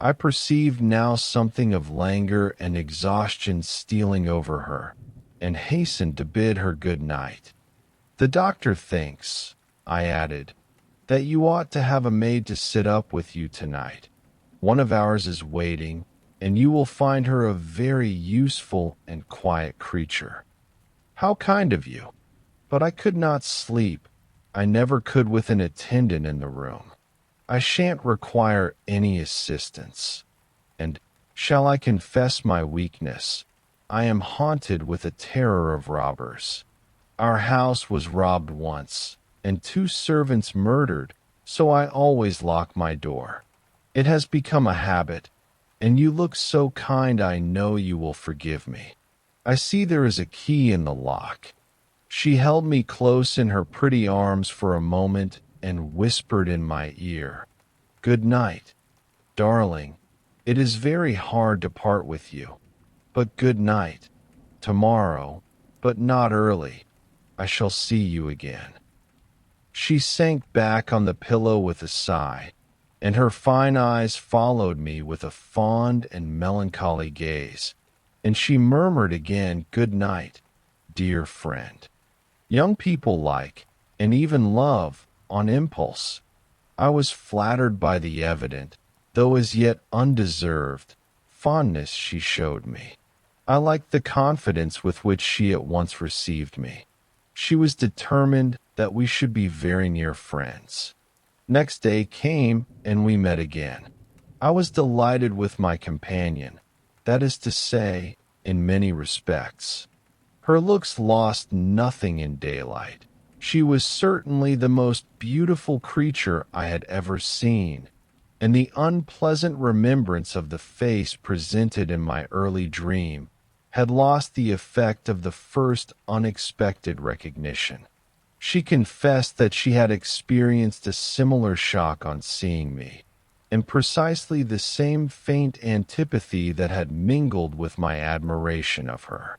I perceived now something of languor and exhaustion stealing over her, and hastened to bid her good night. The doctor thinks, I added, that you ought to have a maid to sit up with you tonight. One of ours is waiting, and you will find her a very useful and quiet creature. How kind of you! But I could not sleep. I never could with an attendant in the room. I shan't require any assistance. And, shall I confess my weakness? I am haunted with a terror of robbers. Our house was robbed once, and 2 servants murdered, so I always lock my door. It has become a habit, and you look so kind I know you will forgive me. I see there is a key in the lock. She held me close in her pretty arms for a moment and whispered in my ear, "Good night, darling. It is very hard to part with you, but good night. Tomorrow, but not early, I shall see you again." She sank back on the pillow with a sigh, and her fine eyes followed me with a fond and melancholy gaze, and she murmured again, "Good night, dear friend." Young people like, and even love, on impulse. I was flattered by the evident, though as yet undeserved, fondness she showed me. I liked the confidence with which she at once received me. She was determined, that we should be very near friends. Next day came, and we met again. I was delighted with my companion, that is to say, in many respects. Her looks lost nothing in daylight. She was certainly the most beautiful creature I had ever seen, and the unpleasant remembrance of the face presented in my early dream had lost the effect of the first unexpected recognition. She confessed that she had experienced a similar shock on seeing me, and precisely the same faint antipathy that had mingled with my admiration of her.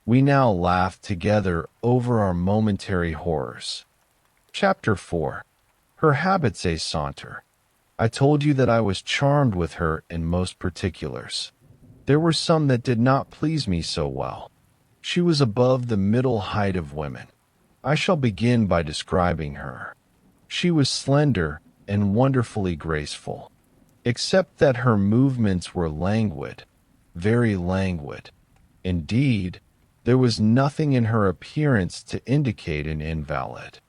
We now laughed together over our momentary horrors. Chapter 4. Her habits a saunter. I told you that I was charmed with her in most particulars. There were some that did not please me so well. She was above the middle height of women. I shall begin by describing her. She was slender and wonderfully graceful, except that her movements were languid, very languid. Indeed, there was nothing in her appearance to indicate an invalid.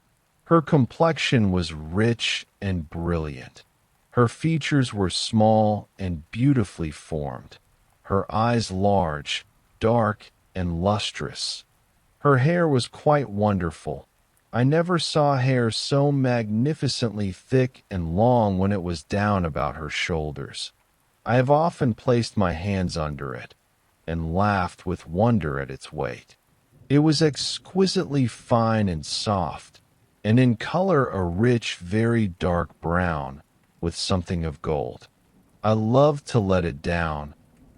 Her complexion was rich and brilliant. Her features were small and beautifully formed. Her eyes large, dark, and lustrous. Her hair was quite wonderful. I never saw hair so magnificently thick and long when it was down about her shoulders. I have often placed my hands under it, and laughed with wonder at its weight. It was exquisitely fine and soft, and in color a rich, very dark brown, with something of gold. I loved to let it down,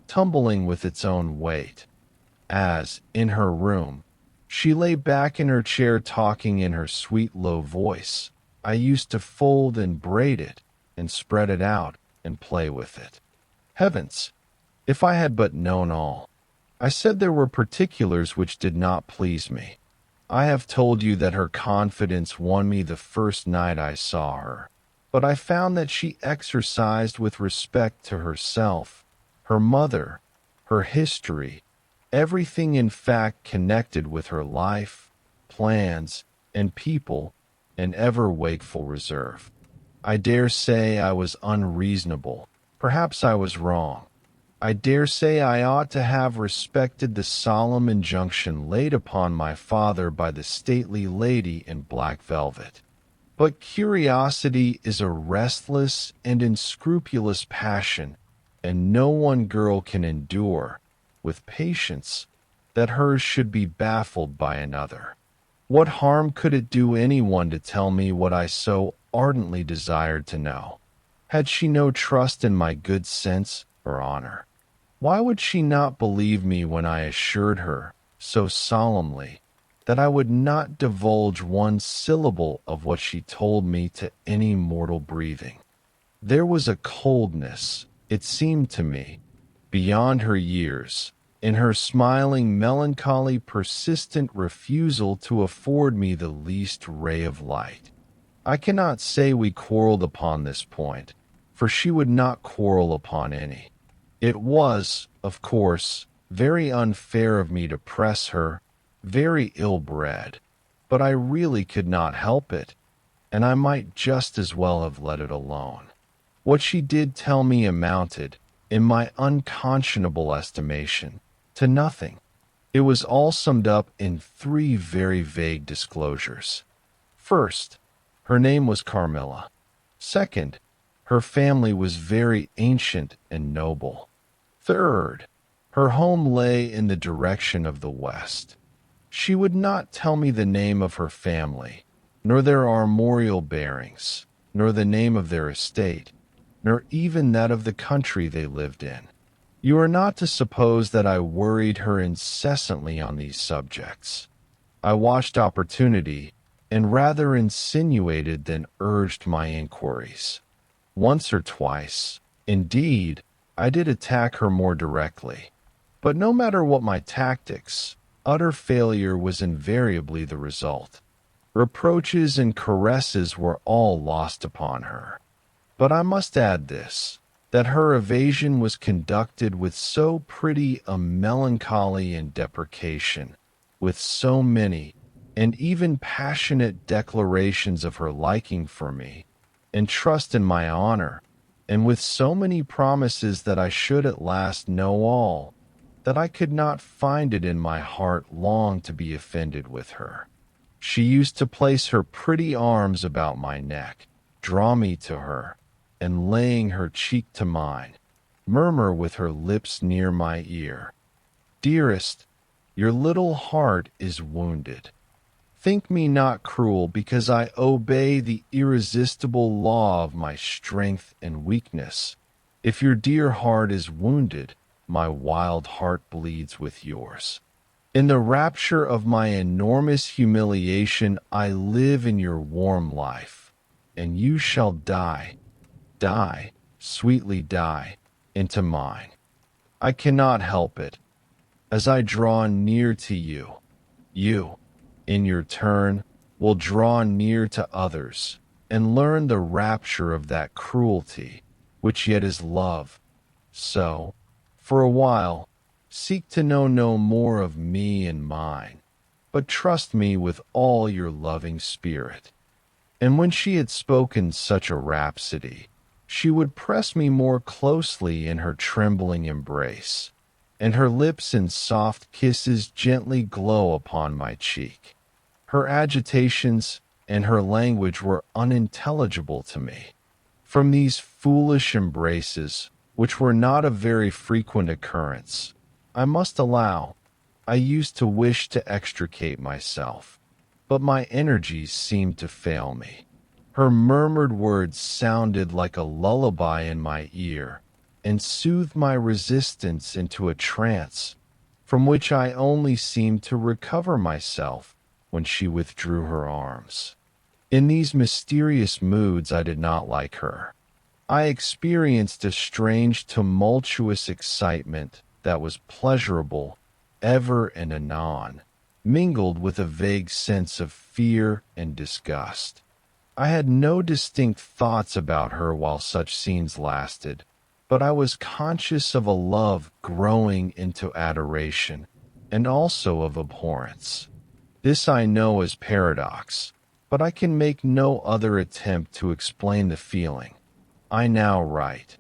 tumbling with its own weight. As, in her room, she lay back in her chair talking in her sweet low voice, I used to fold and braid it, and spread it out, and play with it. Heavens! If I had but known all. I said there were particulars which did not please me. I have told you that her confidence won me the first night I saw her, but I found that she exercised with respect to herself, her mother, her history, everything in fact connected with her life, plans, and people, an ever-wakeful reserve. I dare say I was unreasonable. Perhaps I was wrong. I dare say I ought to have respected the solemn injunction laid upon my father by the stately lady in black velvet. But curiosity is a restless and unscrupulous passion, and no one girl can endure, with patience, that hers should be baffled by another. What harm could it do anyone to tell me what I so ardently desired to know? Had she no trust in my good sense or honor? Why would she not believe me when I assured her, so solemnly, that I would not divulge one syllable of what she told me to any mortal breathing? There was a coldness, it seemed to me, beyond her years, in her smiling, melancholy, persistent refusal to afford me the least ray of light. I cannot say we quarreled upon this point, for she would not quarrel upon any. It was, of course, very unfair of me to press her, very ill-bred, but I really could not help it, and I might just as well have let it alone. What she did tell me amounted, in my unconscionable estimation, to nothing. It was all summed up in 3 very vague disclosures. First, her name was Carmilla. Second, her family was very ancient and noble. Third, her home lay in the direction of the west. She would not tell me the name of her family, nor their armorial bearings, nor the name of their estate, nor even that of the country they lived in. You are not to suppose that I worried her incessantly on these subjects. I watched opportunity, and rather insinuated than urged my inquiries. Once or twice, indeed, I did attack her more directly, but no matter what my tactics, utter failure was invariably the result. Reproaches and caresses were all lost upon her. But I must add this, that her evasion was conducted with so pretty a melancholy and deprecation, with so many, and even passionate declarations of her liking for me, and trust in my honor, and with so many promises that I should at last know all, that I could not find it in my heart long to be offended with her. She used to place her pretty arms about my neck, draw me to her, and laying her cheek to mine, murmur with her lips near my ear, "Dearest, your little heart is wounded. Think me not cruel because I obey the irresistible law of my strength and weakness. If your dear heart is wounded, my wild heart bleeds with yours. In the rapture of my enormous humiliation, I live in your warm life, and you shall die, sweetly die, into mine. I cannot help it. As I draw near to you, you, in your turn, will draw near to others, and learn the rapture of that cruelty, which yet is love. So, for a while, seek to know no more of me and mine, but trust me with all your loving spirit." And when she had spoken such a rhapsody, she would press me more closely in her trembling embrace, and her lips in soft kisses gently glow upon my cheek. Her agitations and her language were unintelligible to me. From these foolish embraces, which were not of very frequent occurrence, I must allow, I used to wish to extricate myself, but my energies seemed to fail me. Her murmured words sounded like a lullaby in my ear, and soothed my resistance into a trance, from which I only seemed to recover myself when she withdrew her arms. In these mysterious moods I did not like her. I experienced a strange tumultuous excitement that was pleasurable ever and anon, mingled with a vague sense of fear and disgust. I had no distinct thoughts about her while such scenes lasted, but I was conscious of a love growing into adoration, and also of abhorrence. This I know as paradox, but I can make no other attempt to explain the feeling. I now write,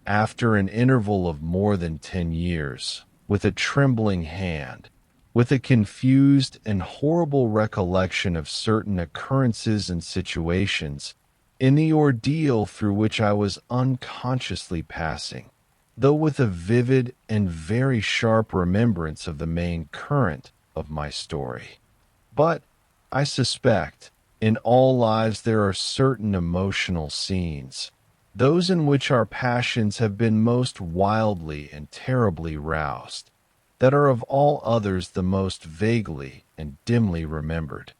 after an interval of more than 10 years, with a trembling hand, with a confused and horrible recollection of certain occurrences and situations, in the ordeal through which I was unconsciously passing, though with a vivid and very sharp remembrance of the main current of my story. But, I suspect, in all lives there are certain emotional scenes, those in which our passions have been most wildly and terribly roused, that are of all others the most vaguely and dimly remembered.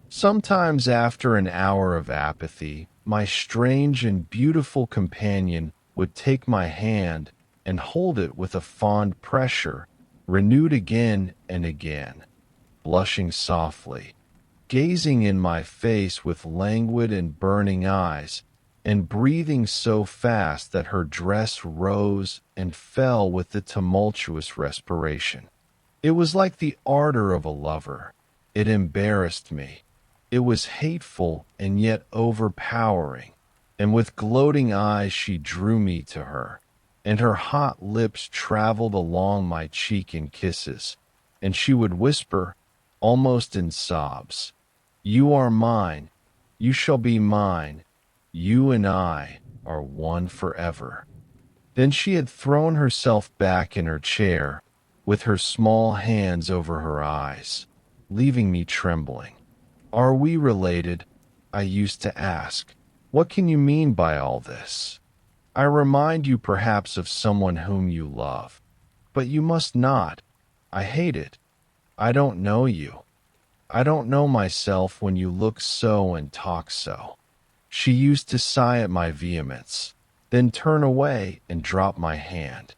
Sometimes after an hour of apathy, my strange and beautiful companion would take my hand and hold it with a fond pressure, renewed again and again, blushing softly, gazing in my face with languid and burning eyes, and breathing so fast that her dress rose and fell with the tumultuous respiration. It was like the ardor of a lover. It embarrassed me. It was hateful and yet overpowering, and with gloating eyes she drew me to her, and her hot lips traveled along my cheek in kisses, and she would whisper, almost in sobs, "You are mine, you shall be mine, you and I are one forever." Then she had thrown herself back in her chair, with her small hands over her eyes, leaving me trembling. "Are we related?" I used to ask. "What can you mean by all this? I remind you perhaps of someone whom you love. But you must not. I hate it. I don't know you. I don't know myself when you look so and talk so." She used to sigh at my vehemence, then turn away and drop my hand.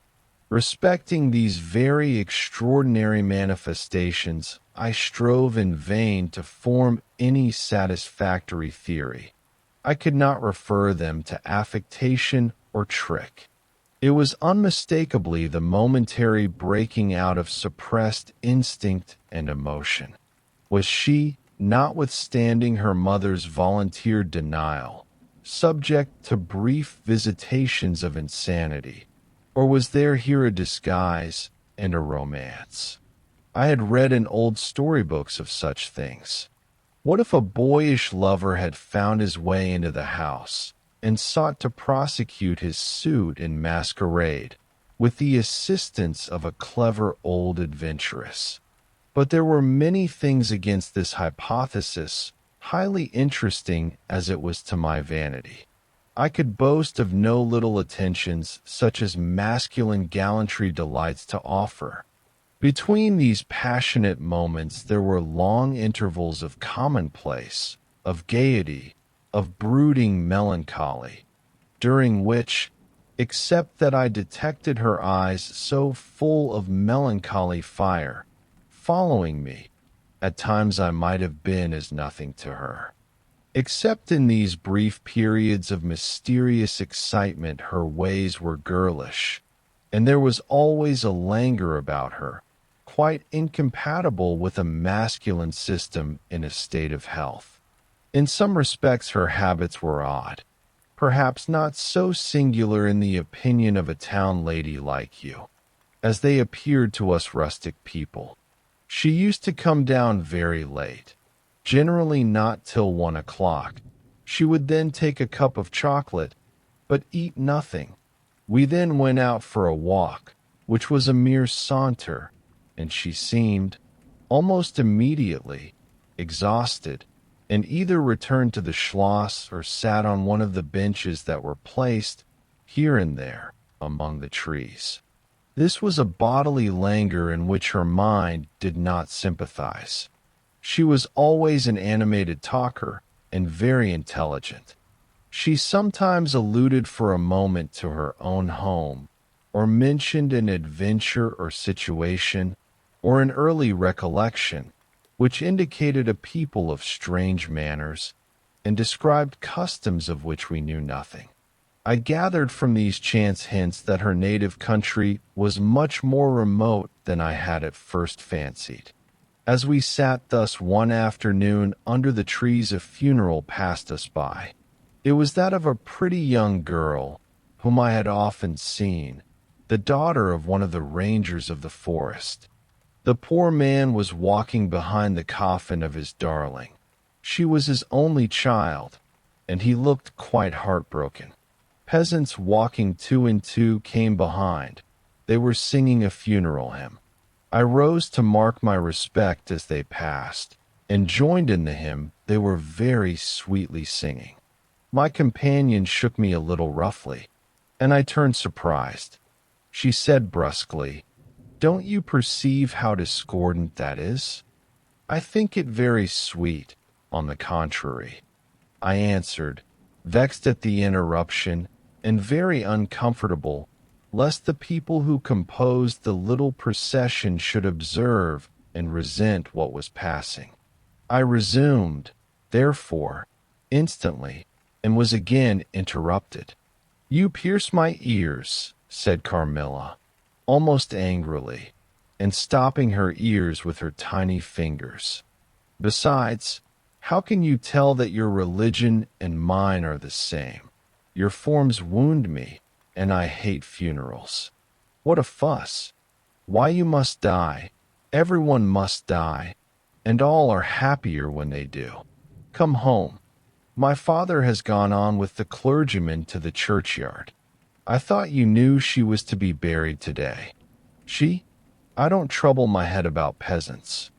Respecting these very extraordinary manifestations, I strove in vain to form any satisfactory theory. I could not refer them to affectation or trick. It was unmistakably the momentary breaking out of suppressed instinct and emotion. Was she, notwithstanding her mother's volunteered denial, subject to brief visitations of insanity? Or was there here a disguise and a romance? I had read in old storybooks of such things. What if a boyish lover had found his way into the house and sought to prosecute his suit in masquerade with the assistance of a clever old adventuress? But there were many things against this hypothesis, highly interesting as it was to my vanity. I could boast of no little attentions such as masculine gallantry delights to offer. Between these passionate moments there were long intervals of commonplace, of gaiety, of brooding melancholy, during which, except that I detected her eyes so full of melancholy fire, following me, at times I might have been as nothing to her. Except in these brief periods of mysterious excitement her ways were girlish, and there was always a languor about her, quite incompatible with a masculine system in a state of health. In some respects her habits were odd, perhaps not so singular in the opinion of a town lady like you, as they appeared to us rustic people. She used to come down very late, generally not till 1 o'clock. She would then take a cup of chocolate, but eat nothing. We then went out for a walk, which was a mere saunter, and she seemed, almost immediately, exhausted, and either returned to the schloss or sat on one of the benches that were placed, here and there, among the trees. This was a bodily languor in which her mind did not sympathize. She was always an animated talker, and very intelligent. She sometimes alluded for a moment to her own home, or mentioned an adventure or situation, or an early recollection, which indicated a people of strange manners, and described customs of which we knew nothing. I gathered from these chance hints that her native country was much more remote than I had at first fancied. As we sat thus one afternoon under the trees, a funeral passed us by. It was that of a pretty young girl, whom I had often seen, the daughter of one of the rangers of the forest. The poor man was walking behind the coffin of his darling. She was his only child, and he looked quite heartbroken. Peasants walking 2 and 2 came behind. They were singing a funeral hymn. I rose to mark my respect as they passed, and joined in the hymn they were very sweetly singing. My companion shook me a little roughly, and I turned surprised. She said brusquely, "Don't you perceive how discordant that is?" "I think it very sweet, on the contrary," I answered, vexed at the interruption, and very uncomfortable, lest the people who composed the little procession should observe and resent what was passing. I resumed, therefore, instantly, and was again interrupted. "You pierce my ears," said Carmilla, almost angrily, and stopping her ears with her tiny fingers. "Besides, how can you tell that your religion and mine are the same? Your forms wound me, and I hate funerals. What a fuss! Why, you must die. Everyone must die, and all are happier when they do. Come home. My father has gone on with the clergyman to the churchyard. I thought you knew she was to be buried today." "She? I don't trouble my head about peasants."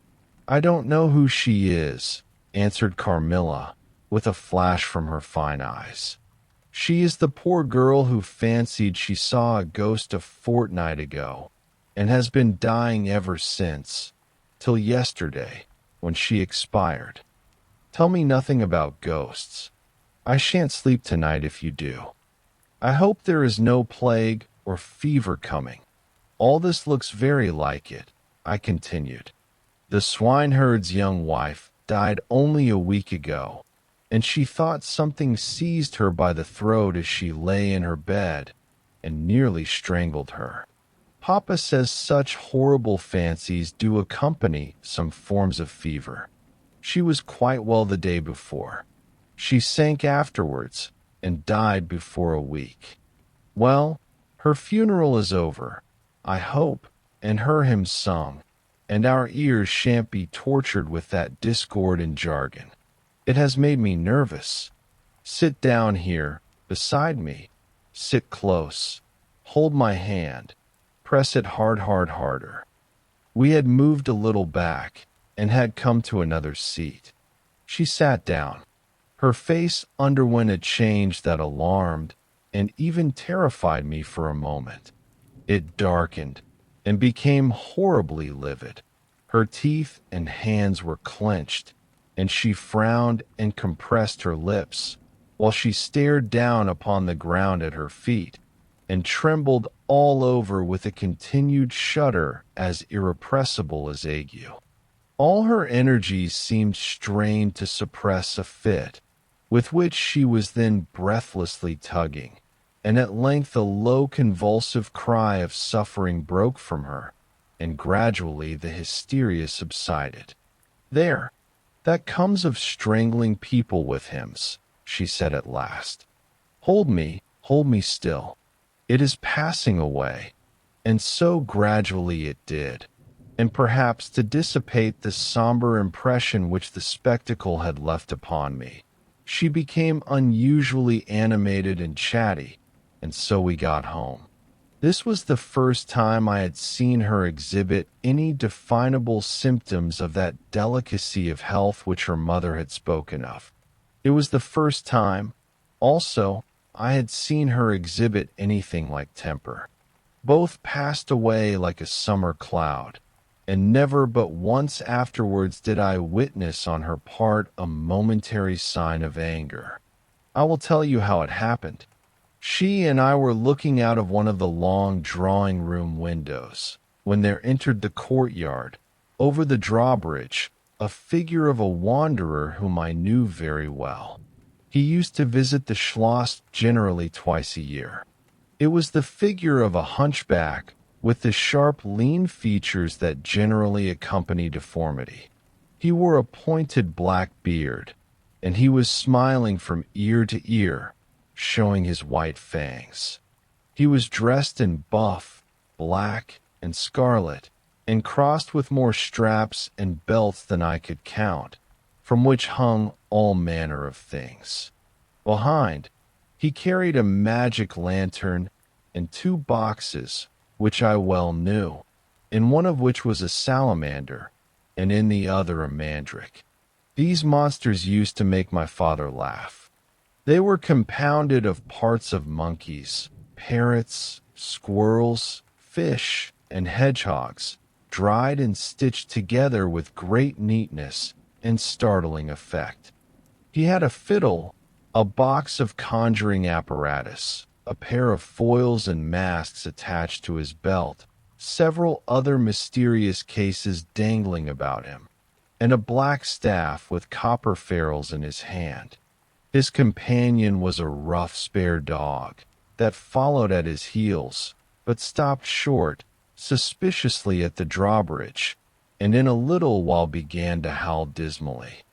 "I don't know who she is," answered Carmilla, with a flash from her fine eyes. "She is the poor girl who fancied she saw a ghost a fortnight ago, and has been dying ever since, till yesterday, when she expired. Tell me nothing about ghosts. I shan't sleep tonight if you do. I hope there is no plague or fever coming. All this looks very like it," I continued. "The swineherd's young wife died only a week ago, and she thought something seized her by the throat as she lay in her bed, and nearly strangled her. Papa says such horrible fancies do accompany some forms of fever. She was quite well the day before. She sank afterwards and died before a week. Well, her funeral is over, I hope, and her hymns sung, and our ears shan't be tortured with that discord and jargon. It has made me nervous. Sit down here, beside me. Sit close. Hold my hand. Press it harder. We had moved a little back and had come to another seat. She sat down. Her face underwent a change that alarmed and even terrified me for a moment. It darkened and became horribly livid. Her teeth and hands were clenched, and she frowned and compressed her lips, while she stared down upon the ground at her feet, and trembled all over with a continued shudder as irrepressible as ague. All her energies seemed strained to suppress a fit, with which she was then breathlessly tugging, and at length a low convulsive cry of suffering broke from her, and gradually the hysteria subsided. "There, that comes of strangling people with hymns," she said at last. Hold me still. It is passing away." And so gradually it did, and perhaps to dissipate the somber impression which the spectacle had left upon me, she became unusually animated and chatty, and so we got home. This was the first time I had seen her exhibit any definable symptoms of that delicacy of health which her mother had spoken of. It was the first time, also, I had seen her exhibit anything like temper. Both passed away like a summer cloud, and never but once afterwards did I witness on her part a momentary sign of anger. I will tell you how it happened. She and I were looking out of one of the long drawing-room windows, when there entered the courtyard, over the drawbridge, a figure of a wanderer whom I knew very well. He used to visit the Schloss generally twice a year. It was the figure of a hunchback, with the sharp, lean features that generally accompany deformity. He wore a pointed black beard, and he was smiling from ear to ear, showing his white fangs. He was dressed in buff, black, and scarlet, and crossed with more straps and belts than I could count, from which hung all manner of things. Behind, he carried a magic lantern and 2 boxes, which I well knew, in one of which was a salamander, and in the other a mandrake. These monsters used to make my father laugh. They were compounded of parts of monkeys, parrots, squirrels, fish, and hedgehogs, dried and stitched together with great neatness and startling effect. He had a fiddle, a box of conjuring apparatus, a pair of foils and masks attached to his belt, several other mysterious cases dangling about him, and a black staff with copper ferrules in his hand. His companion was a rough, spare dog that followed at his heels, but stopped short, suspiciously at the drawbridge, and in a little while began to howl dismally.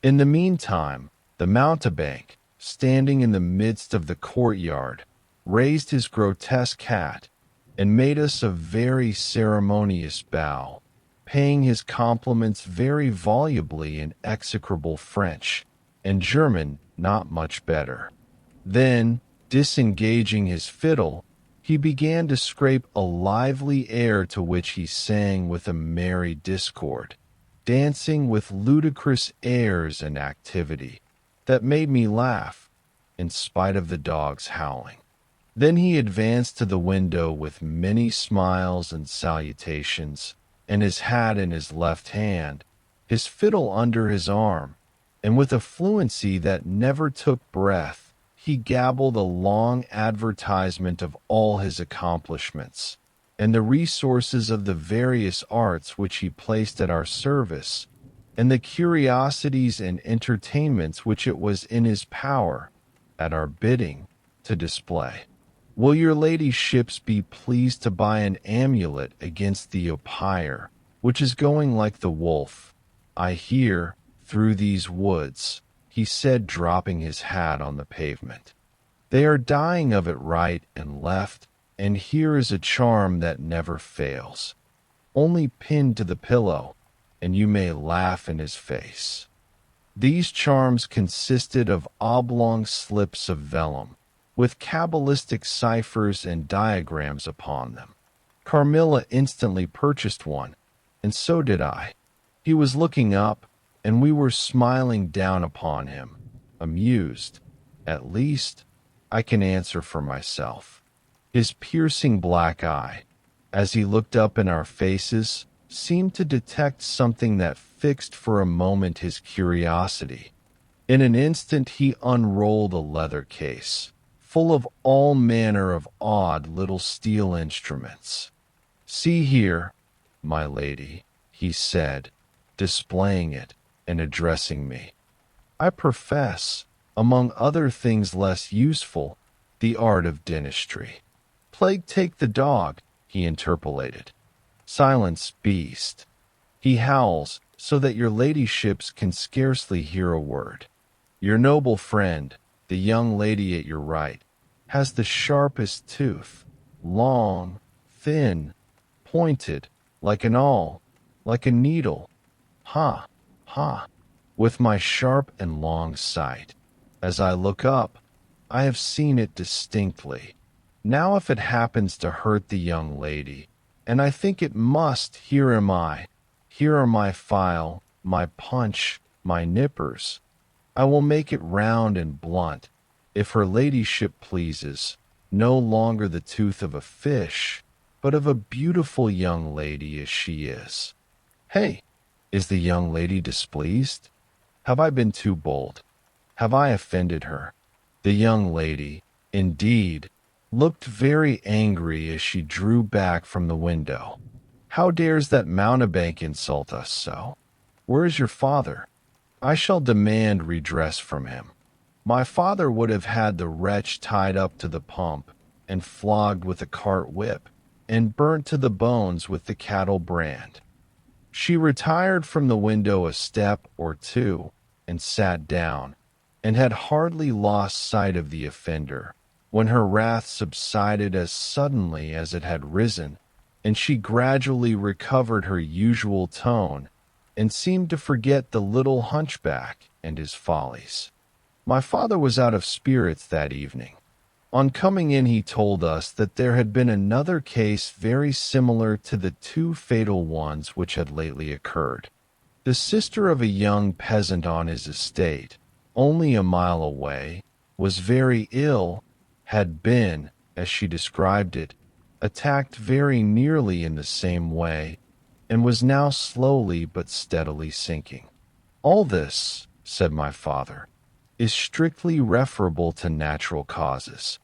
In the meantime, the mountebank, standing in the midst of the courtyard, raised his grotesque hat and made us a very ceremonious bow, paying his compliments very volubly in execrable French, and German not much better. Then, disengaging his fiddle, he began to scrape a lively air to which he sang with a merry discord, dancing with ludicrous airs and activity that made me laugh, in spite of the dog's howling. Then he advanced to the window with many smiles and salutations, and his hat in his left hand, his fiddle under his arm, and with a fluency that never took breath, he gabbled a long advertisement of all his accomplishments, and the resources of the various arts which he placed at our service, and the curiosities and entertainments which it was in his power, at our bidding, to display. "Will your ladyships be pleased to buy an amulet against the opier, which is going like the wolf, I hear, through these woods," he said, dropping his hat on the pavement. "They are dying of it right and left, and here is a charm that never fails. Only pinned to the pillow, and you may laugh in his face." These charms consisted of oblong slips of vellum, with cabalistic ciphers and diagrams upon them. Carmilla instantly purchased one, and so did I. He was looking up, and we were smiling down upon him, amused. At least, I can answer for myself. His piercing black eye, as he looked up in our faces, seemed to detect something that fixed for a moment his curiosity. In an instant he unrolled a leather case, full of all manner of odd little steel instruments. "See here, my lady," he said, displaying it and addressing me. "I profess, among other things less useful, the art of dentistry." "Plague take the dog," he interpolated. "Silence, beast. He howls so that your ladyships can scarcely hear a word. Your noble friend, the young lady at your right, has the sharpest tooth, long, thin, pointed, like an awl, like a needle. Ha, ha, with my sharp and long sight. As I look up, I have seen it distinctly. Now if it happens to hurt the young lady, and I think it must, here am I. Here are my file, my punch, my nippers. I will make it round and blunt, if her ladyship pleases, no longer the tooth of a fish, but of a beautiful young lady as she is. Hey, is the young lady displeased? Have I been too bold? Have I offended her?" The young lady, indeed, looked very angry as she drew back from the window. "How dares that mountebank insult us so? Where is your father? I shall demand redress from him. My father would have had the wretch tied up to the pump and flogged with a cart whip and burnt to the bones with the cattle brand." She retired from the window a step or two and sat down, and had hardly lost sight of the offender when her wrath subsided as suddenly as it had risen, and she gradually recovered her usual tone and seemed to forget the little hunchback and his follies. My father was out of spirits that evening. On coming in, he told us that there had been another case very similar to the two fatal ones which had lately occurred. The sister of a young peasant on his estate, only a mile away, was very ill, had been, as she described it, attacked very nearly in the same way, and was now slowly but steadily sinking. "All this," said my father, "is strictly referable to natural causes.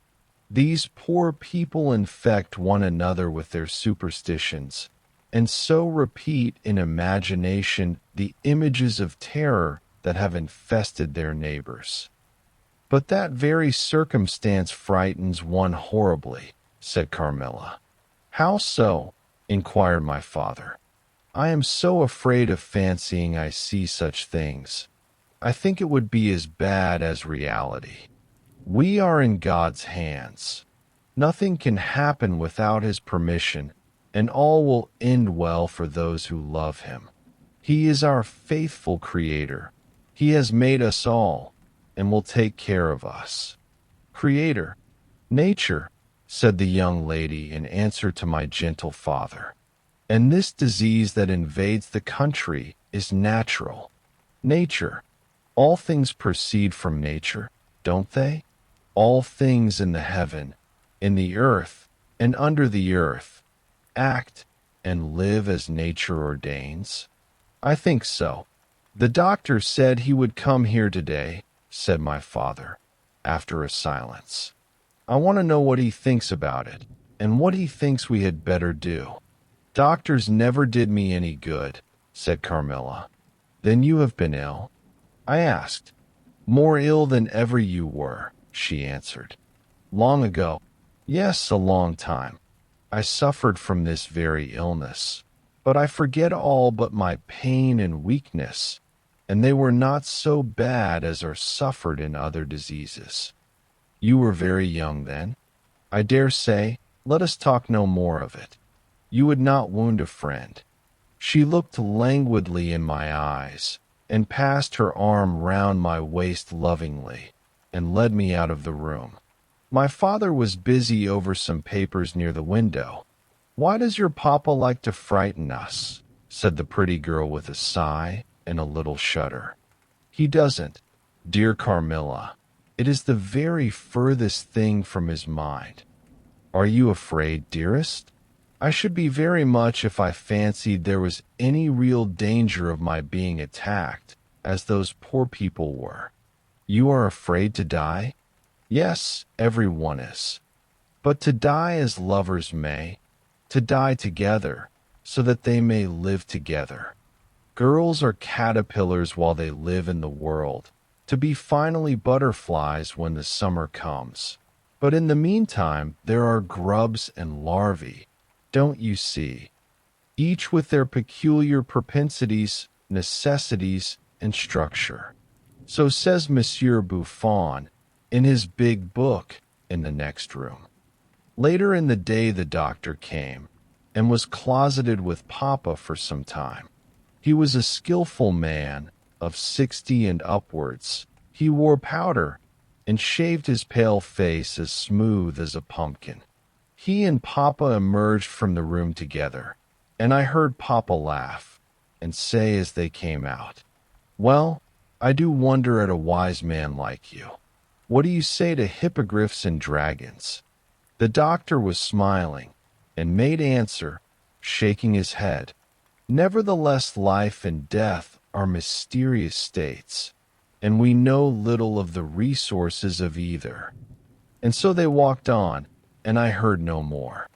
These poor people infect one another with their superstitions, and so repeat in imagination the images of terror that have infested their neighbors." "But that very circumstance frightens one horribly," said Carmilla. "How so?" inquired my father. "I am so afraid of fancying I see such things. I think it would be as bad as reality. We are in God's hands. Nothing can happen without his permission, and all will end well for those who love him. He is our faithful Creator. He has made us all, and will take care of us." "Creator, nature," said the young lady in answer to my gentle father. "And this disease that invades the country is natural. Nature. All things proceed from nature, don't they? All things in the heaven, in the earth, and under the earth, act and live as nature ordains." "I think so. The doctor said he would come here today," said my father, after a silence. "I want to know what he thinks about it, and what he thinks we had better do." "Doctors never did me any good," said Carmilla. "Then you have been ill?" I asked. "More ill than ever you were," she answered. "Long ago?" "Yes, a long time. I suffered from this very illness, but I forget all but my pain and weakness. and they were not so bad as are suffered in other diseases. You were very young then? I dare say, let us talk no more of it. You would not wound a friend. She looked languidly in my eyes, and passed her arm round my waist lovingly, and led me out of the room. My father was busy over some papers near the window. Why does your papa like to frighten us? Said the pretty girl with a sigh and a little shudder. He doesn't, dear Carmilla. It is the very furthest thing from his mind. Are you afraid, dearest? I should be very much if I fancied there was any real danger of my being attacked, as those poor people were. You are afraid to die? Yes, every one is. But to die as lovers may, to die together, so that they may live together. Girls are caterpillars while they live in the world, to be finally butterflies when the summer comes. But in the meantime, there are grubs and larvae, don't you see? Each with their peculiar propensities, necessities, and structure. So says Monsieur Buffon in his big book in the next room. Later in the day the doctor came, and was closeted with Papa for some time. He was a skillful man, of 60 and upwards. He wore powder, and shaved his pale face as smooth as a pumpkin. He and Papa emerged from the room together, and I heard Papa laugh, and say as they came out, "Well, I do wonder at a wise man like you. What do you say to hippogriffs and dragons?" The doctor was smiling, and made answer, shaking his head, "Nevertheless, life and death are mysterious states, and we know little of the resources of either." And so they walked on, and I heard no more.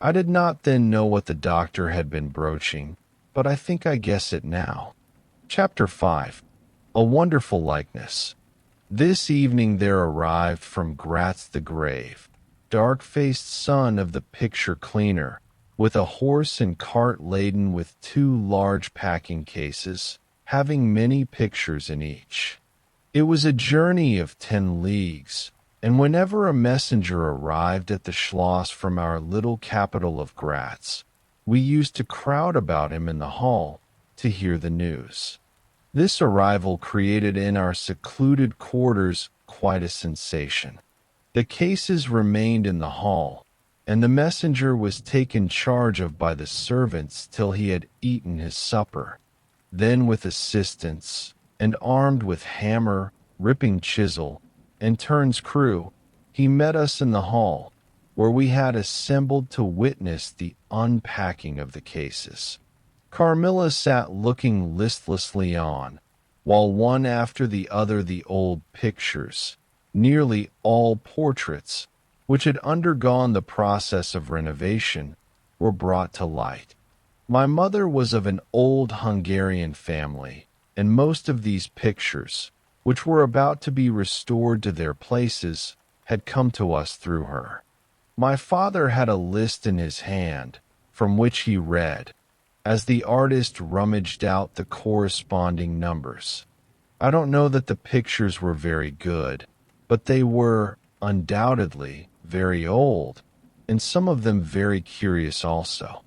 I did not then know what the doctor had been broaching, but I think I guess it now. Chapter 5. A Wonderful Likeness. This evening there arrived from Gratz the grave, dark-faced son of the picture cleaner, with a horse and cart laden with 2 large packing cases, having many pictures in each. It was a journey of 10 leagues, and whenever a messenger arrived at the Schloss from our little capital of Gratz, we used to crowd about him in the hall to hear the news. This arrival created in our secluded quarters quite a sensation. The cases remained in the hall, and the messenger was taken charge of by the servants till he had eaten his supper. Then with assistants, and armed with hammer, ripping chisel, and turns crew, he met us in the hall, where we had assembled to witness the unpacking of the cases. Carmilla sat looking listlessly on, while one after the other the old pictures, nearly all portraits, which had undergone the process of renovation, were brought to light. My mother was of an old Hungarian family, and most of these pictures, which were about to be restored to their places, had come to us through her. My father had a list in his hand, from which he read, as the artist rummaged out the corresponding numbers. I don't know that the pictures were very good, but they were, undoubtedly, very old, and some of them very curious also.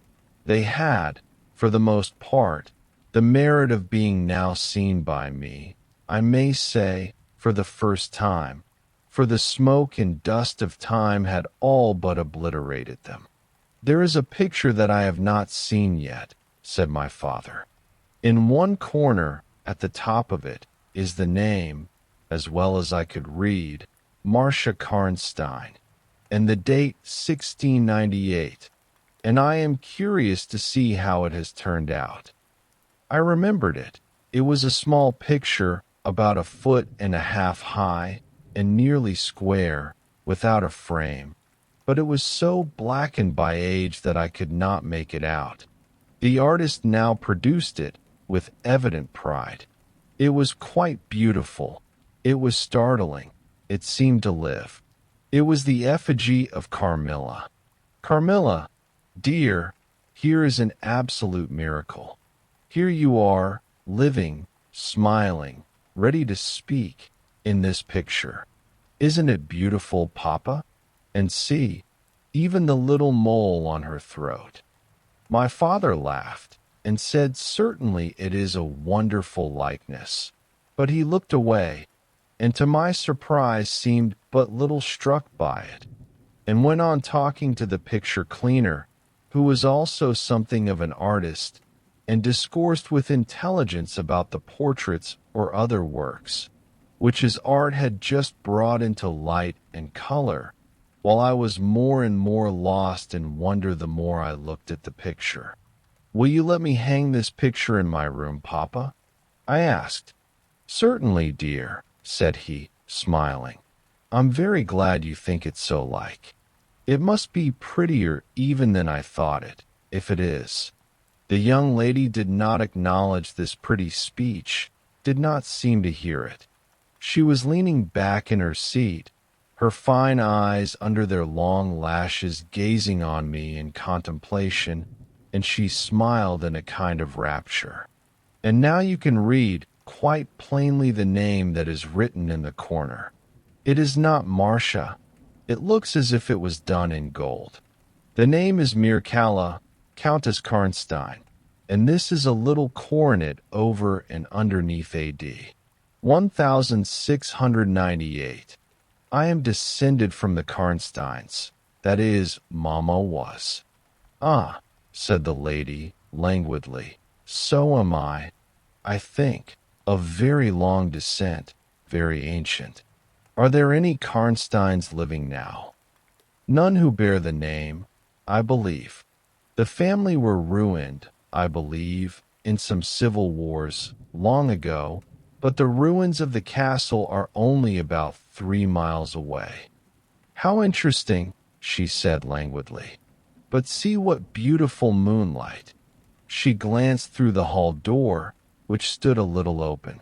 They had, for the most part, the merit of being now seen by me, I may say, for the first time, for the smoke and dust of time had all but obliterated them. "There is a picture that I have not seen yet," said my father. "In one corner, at the top of it, is the name, as well as I could read, Marcia Karnstein, and the date 1698, and I am curious to see how it has turned out." I remembered it. It was a small picture, about 1.5 feet high, and nearly square, without a frame, but it was so blackened by age that I could not make it out. The artist now produced it with evident pride. It was quite beautiful. It was startling. It seemed to live. It was the effigy of Carmilla. "Carmilla, dear, here is an absolute miracle. Here you are, living, smiling, ready to speak, in this picture. Isn't it beautiful, Papa? And see, even the little mole on her throat. My father laughed and said certainly it is a wonderful likeness. But he looked away, and to my surprise seemed but little struck by it, and went on talking to the picture cleaner, who was also something of an artist, and discoursed with intelligence about the portraits or other works, which his art had just brought into light and color, while I was more and more lost in wonder the more I looked at the picture. "Will you let me hang this picture in my room, Papa?" I asked. "Certainly, dear," said he, smiling. "I'm very glad you think it so like. It must be prettier even than I thought it, if it is." The young lady did not acknowledge this pretty speech, did not seem to hear it. She was leaning back in her seat, her fine eyes under their long lashes gazing on me in contemplation, and she smiled in a kind of rapture. "And now you can read quite plainly the name that is written in the corner. It is not Marcia. It looks as if it was done in gold. The name is Mircalla, Countess Karnstein, and this is a little coronet over and underneath AD 1698. I am descended from the Karnsteins, that is, Mamma was." "Ah," said the lady, languidly, "so am I think, of very long descent, very ancient. Are there any Karnsteins living now?" "None who bear the name, I believe. The family were ruined, I believe, in some civil wars, long ago, but the ruins of the castle are only about 3 miles away." "How interesting," she said languidly. "But see what beautiful moonlight." She glanced through the hall door, which stood a little open.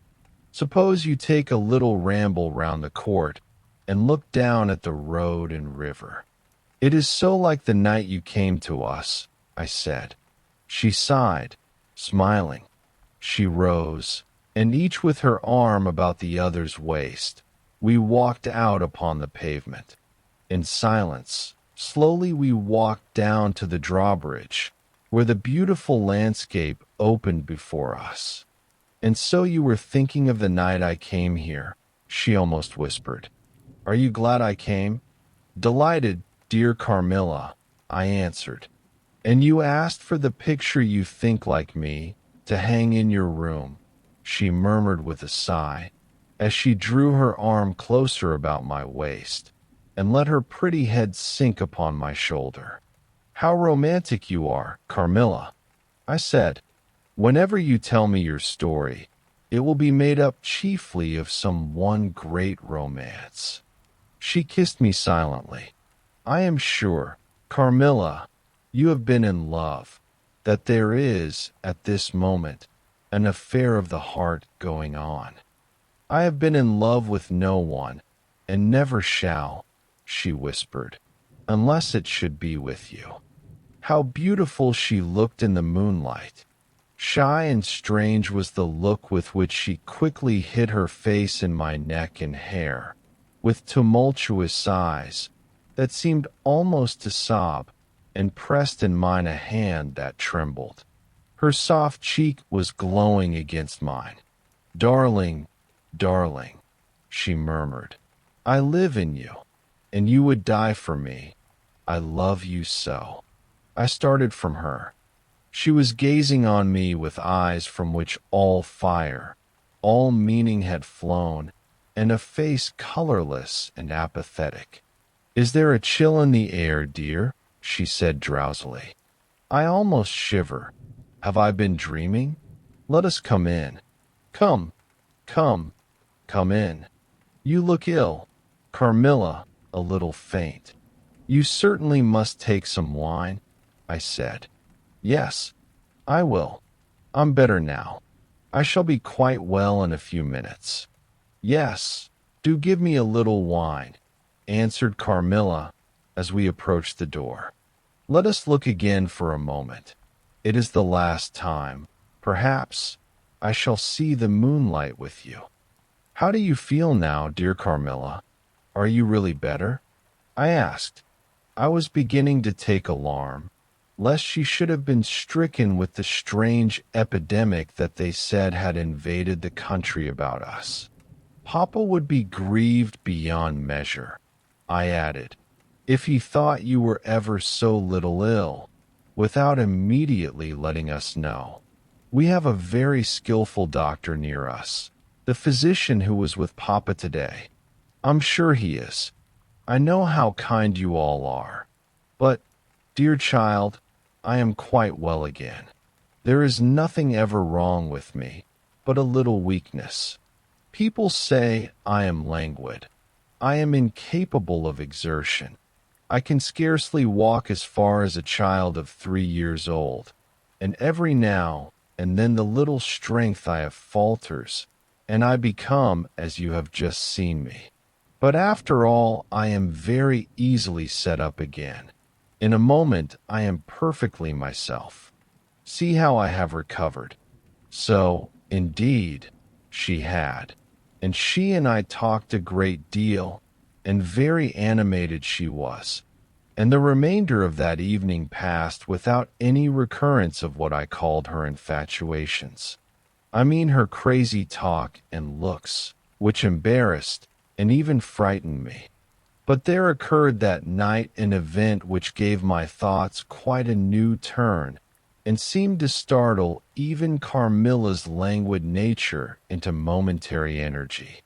"Suppose you take a little ramble round the court and look down at the road and river." "It is so like the night you came to us," I said. She sighed, smiling. She rose, and each with her arm about the other's waist, we walked out upon the pavement. In silence, slowly we walked down to the drawbridge, where the beautiful landscape opened before us. "And so you were thinking of the night I came here," she almost whispered. "Are you glad I came?" "Delighted, dear Carmilla," I answered. "And you asked for the picture you think like me, to hang in your room," she murmured with a sigh, as she drew her arm closer about my waist, and let her pretty head sink upon my shoulder. "How romantic you are, Carmilla," I said. "Whenever you tell me your story, it will be made up chiefly of some one great romance." She kissed me silently. "I am sure, Carmilla, you have been in love, that there is, at this moment, an affair of the heart going on." "I have been in love with no one, and never shall," she whispered, "unless it should be with you." How beautiful she looked in the moonlight. Shy and strange was the look with which she quickly hid her face in my neck and hair, with tumultuous sighs that seemed almost to sob, and pressed in mine a hand that trembled. Her soft cheek was glowing against mine. "Darling, darling," she murmured, "I live in you, and you would die for me. I love you so." I started from her. She was gazing on me with eyes from which all fire, all meaning had flown, and a face colorless and apathetic. "Is there a chill in the air, dear?" she said drowsily. "I almost shiver. Have I been dreaming? Let us come in. Come, come, come in. You look ill, Carmilla, a little faint. You certainly must take some wine," I said. "Yes, I will. I'm better now. I shall be quite well in a few minutes." "Yes, do give me a little wine," answered Carmilla as we approached the door. "Let us look again for a moment. It is the last time, perhaps, I shall see the moonlight with you. How do you feel now, dear Carmilla? Are you really better? I asked. I was beginning to take alarm, lest she should have been stricken with the strange epidemic that they said had invaded the country about us. Papa would be grieved beyond measure, I added, if he thought you were ever so little ill, without immediately letting us know. We have a very skillful doctor near us, the physician who was with Papa today. I'm sure he is. I know how kind you all are. But, dear child, I am quite well again. There is nothing ever wrong with me, but a little weakness. People say I am languid. I am incapable of exertion. I can scarcely walk as far as a child of 3 years old, and every now and then the little strength I have falters, and I become as you have just seen me. But after all, I am very easily set up again. In a moment, I am perfectly myself. See how I have recovered. So, indeed, she had. And she and I talked a great deal, and very animated she was. And the remainder of that evening passed without any recurrence of what I called her infatuations. I mean her crazy talk and looks, which embarrassed and even frightened me. But there occurred that night an event which gave my thoughts quite a new turn, and seemed to startle even Carmilla's languid nature into momentary energy.